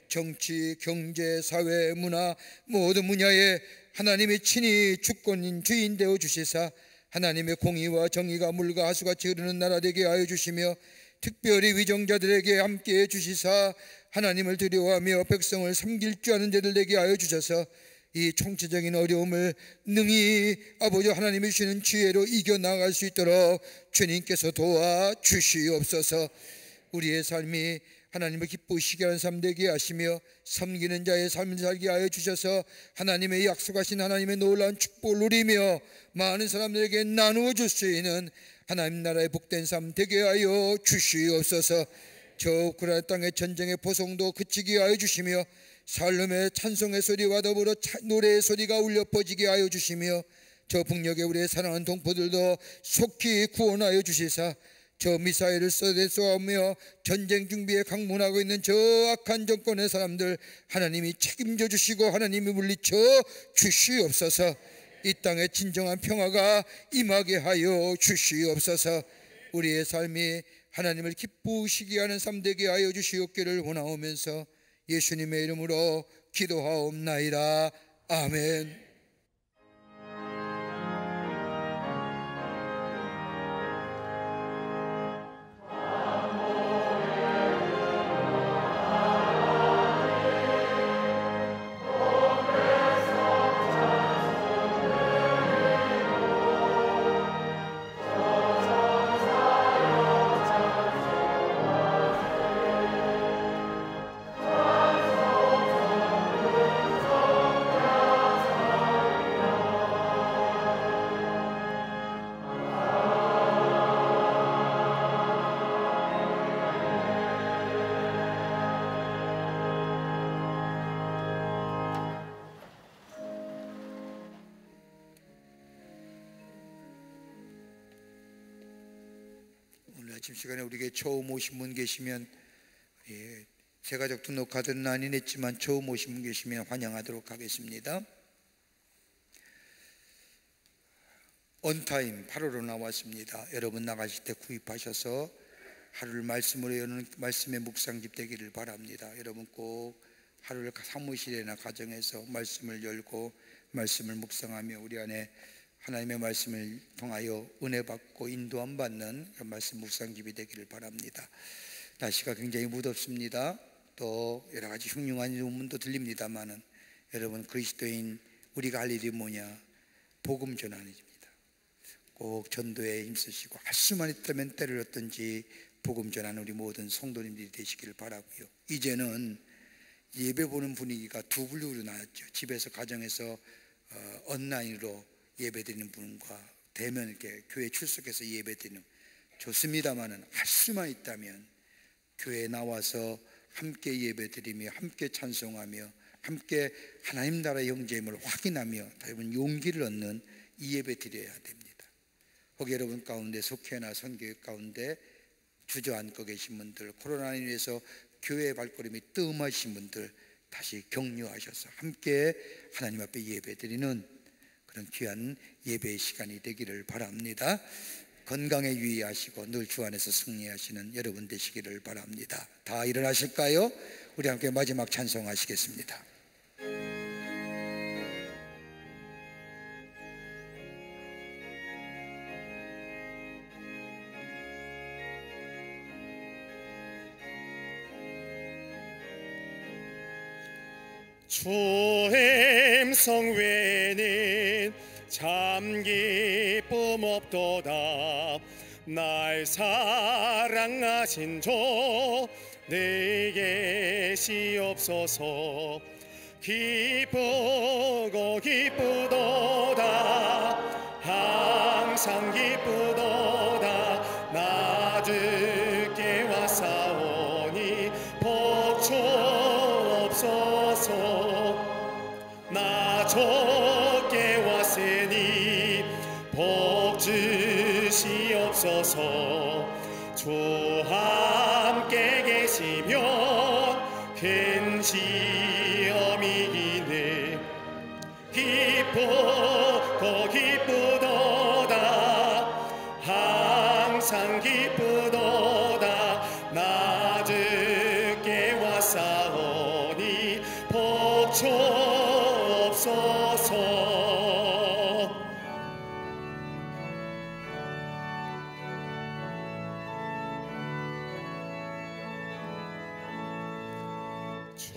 S2: 정치, 경제, 사회, 문화 모든 분야에 하나님이 친히 주권인 주인 되어 주시사 하나님의 공의와 정의가 물과 하수같이 흐르는 나라 되게 하여 주시며 특별히 위정자들에게 함께해 주시사 하나님을 두려워하며 백성을 섬길 줄 아는 자들 되게 하여 주셔서 이 총체적인 어려움을 능히 아버지 하나님이 주시는 지혜로 이겨나갈 수 있도록 주님께서 도와 주시옵소서. 우리의 삶이 하나님을 기쁘시게 하는 삶 되게 하시며 섬기는 자의 삶을 살게 하여 주셔서 하나님의 약속하신 하나님의 놀라운 축복을 누리며 많은 사람들에게 나누어 줄 수 있는 하나님 나라의 복된 삶 되게 하여 주시옵소서. 저 우크라이나 땅의 전쟁의 보송도 그치게 하여 주시며 살렘의 찬송의 소리와 더불어 노래의 소리가 울려 퍼지게 하여 주시며 저 북녘의 우리의 사랑하는 동포들도 속히 구원하여 주시사 저 미사일을 쏘아오며 전쟁 준비에 강문하고 있는 저 악한 정권의 사람들 하나님이 책임져 주시고 하나님이 물리쳐 주시옵소서. 이 땅에 진정한 평화가 임하게 하여 주시옵소서. 우리의 삶이 하나님을 기쁘시게 하는 삶 되게 하여 주시옵기를 원하오면서 예수님의 이름으로 기도하옵나이다. 아멘. 아침 시간에 우리에게 처음 오신 분 계시면 새 가족 등록 카드는 아닌 했지만 처음 오신 분 계시면 환영하도록 하겠습니다. 온타임 8호로 나왔습니다. 여러분 나가실 때 구입하셔서 하루를 말씀으로 여는 말씀의 묵상집 되기를 바랍니다. 여러분 꼭 하루를 사무실이나 가정에서 말씀을 열고 말씀을 묵상하며 우리 안에 하나님의 말씀을 통하여 은혜 받고 인도함 받는 말씀 묵상집이 되기를 바랍니다. 날씨가 굉장히 무덥습니다. 또 여러 가지 흉흉한 소문도 들립니다만은 여러분 그리스도인 우리가 할 일이 뭐냐? 복음 전하는 일입니다. 꼭 전도에 힘쓰시고 할 수만 있다면 때를 얻든지 복음 전하는 우리 모든 성도님들이 되시기를 바라고요. 이제는 예배 보는 분위기가 두 분류로 나왔죠. 집에서 가정에서 온라인으로 예배 드리는 분과 대면 이렇게 교회 출석해서 예배 드리는 좋습니다만은 할 수만 있다면 교회에 나와서 함께 예배 드리며 함께 찬송하며 함께 하나님 나라의 형제임을 확인하며 여러분 용기를 얻는 이 예배 드려야 됩니다. 혹 여러분 가운데 속회나 선교회 가운데 주저앉고 계신 분들, 코로나로 인해서 교회의 발걸음이 뜸하신 분들 다시 격려하셔서 함께 하나님 앞에 예배 드리는 그런 귀한 예배의 시간이 되기를 바랍니다. 건강에 유의하시고 늘 주 안에서 승리하시는 여러분 되시기를 바랍니다. 다 일어나실까요? 우리 함께 마지막 찬송하시겠습니다.
S1: 주의 성외에는 참 기쁨 없도다. 날 사랑하신 주 내게 시옵소서. 기쁘고 기쁘도다. 항상 기쁘도다. 나 주께 왔사오니 복주 없소서. 나 주께 왔으니 복 주시옵소서. 주 함께 계시면 큰 시험이 이네. 기쁘고 기쁘도다. 항상 기쁘도다. 나 주께 왔사오니 복 주옵소서. 주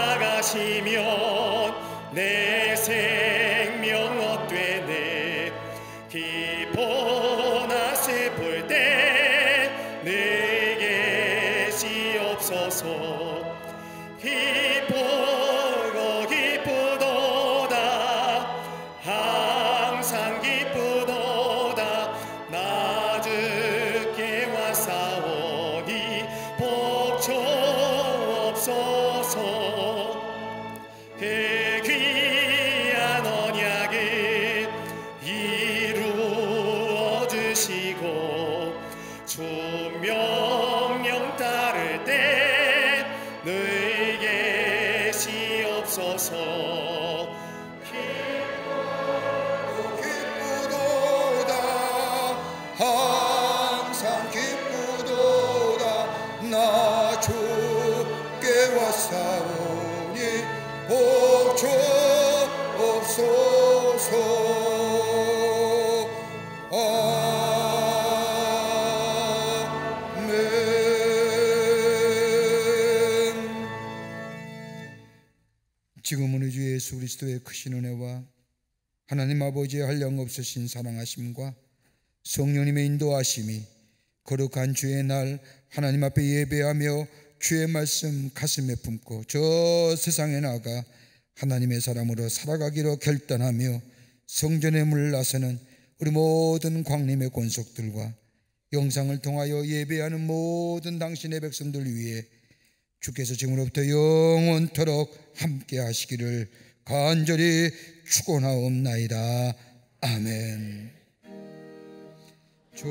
S1: 떠나가시면 내 생명 헛되네. 기뻐나 슬플 때 내게 시옵소서. 기쁘고 기쁘도다. 항상 기쁘도다. 나 주께 왔사오니 복 주옵소서. 그 귀한 언약을 이루어 주시고 주 명령 따를 때 너에게 시옵소서.
S2: 기쁘도다. 항상 기쁘도다. 나 주께 왔사오니 복 주옵소서. 지금은 우리 주 예수 그리스도의 크신 은혜와 하나님 아버지의 한량없으신 사랑하심과 성령님의 인도하심이 거룩한 주의 날 하나님 앞에 예배하며 주의 말씀 가슴에 품고 저 세상에 나가 하나님의 사람으로 살아가기로 결단하며 성전에 물러서는 우리 모든 광림의 권속들과 영상을 통하여 예배하는 모든 당신의 백성들 위해 주께서 지금으로부터 영원토록 함께 하시기를 간절히 축원하옵나이다. 아멘. 주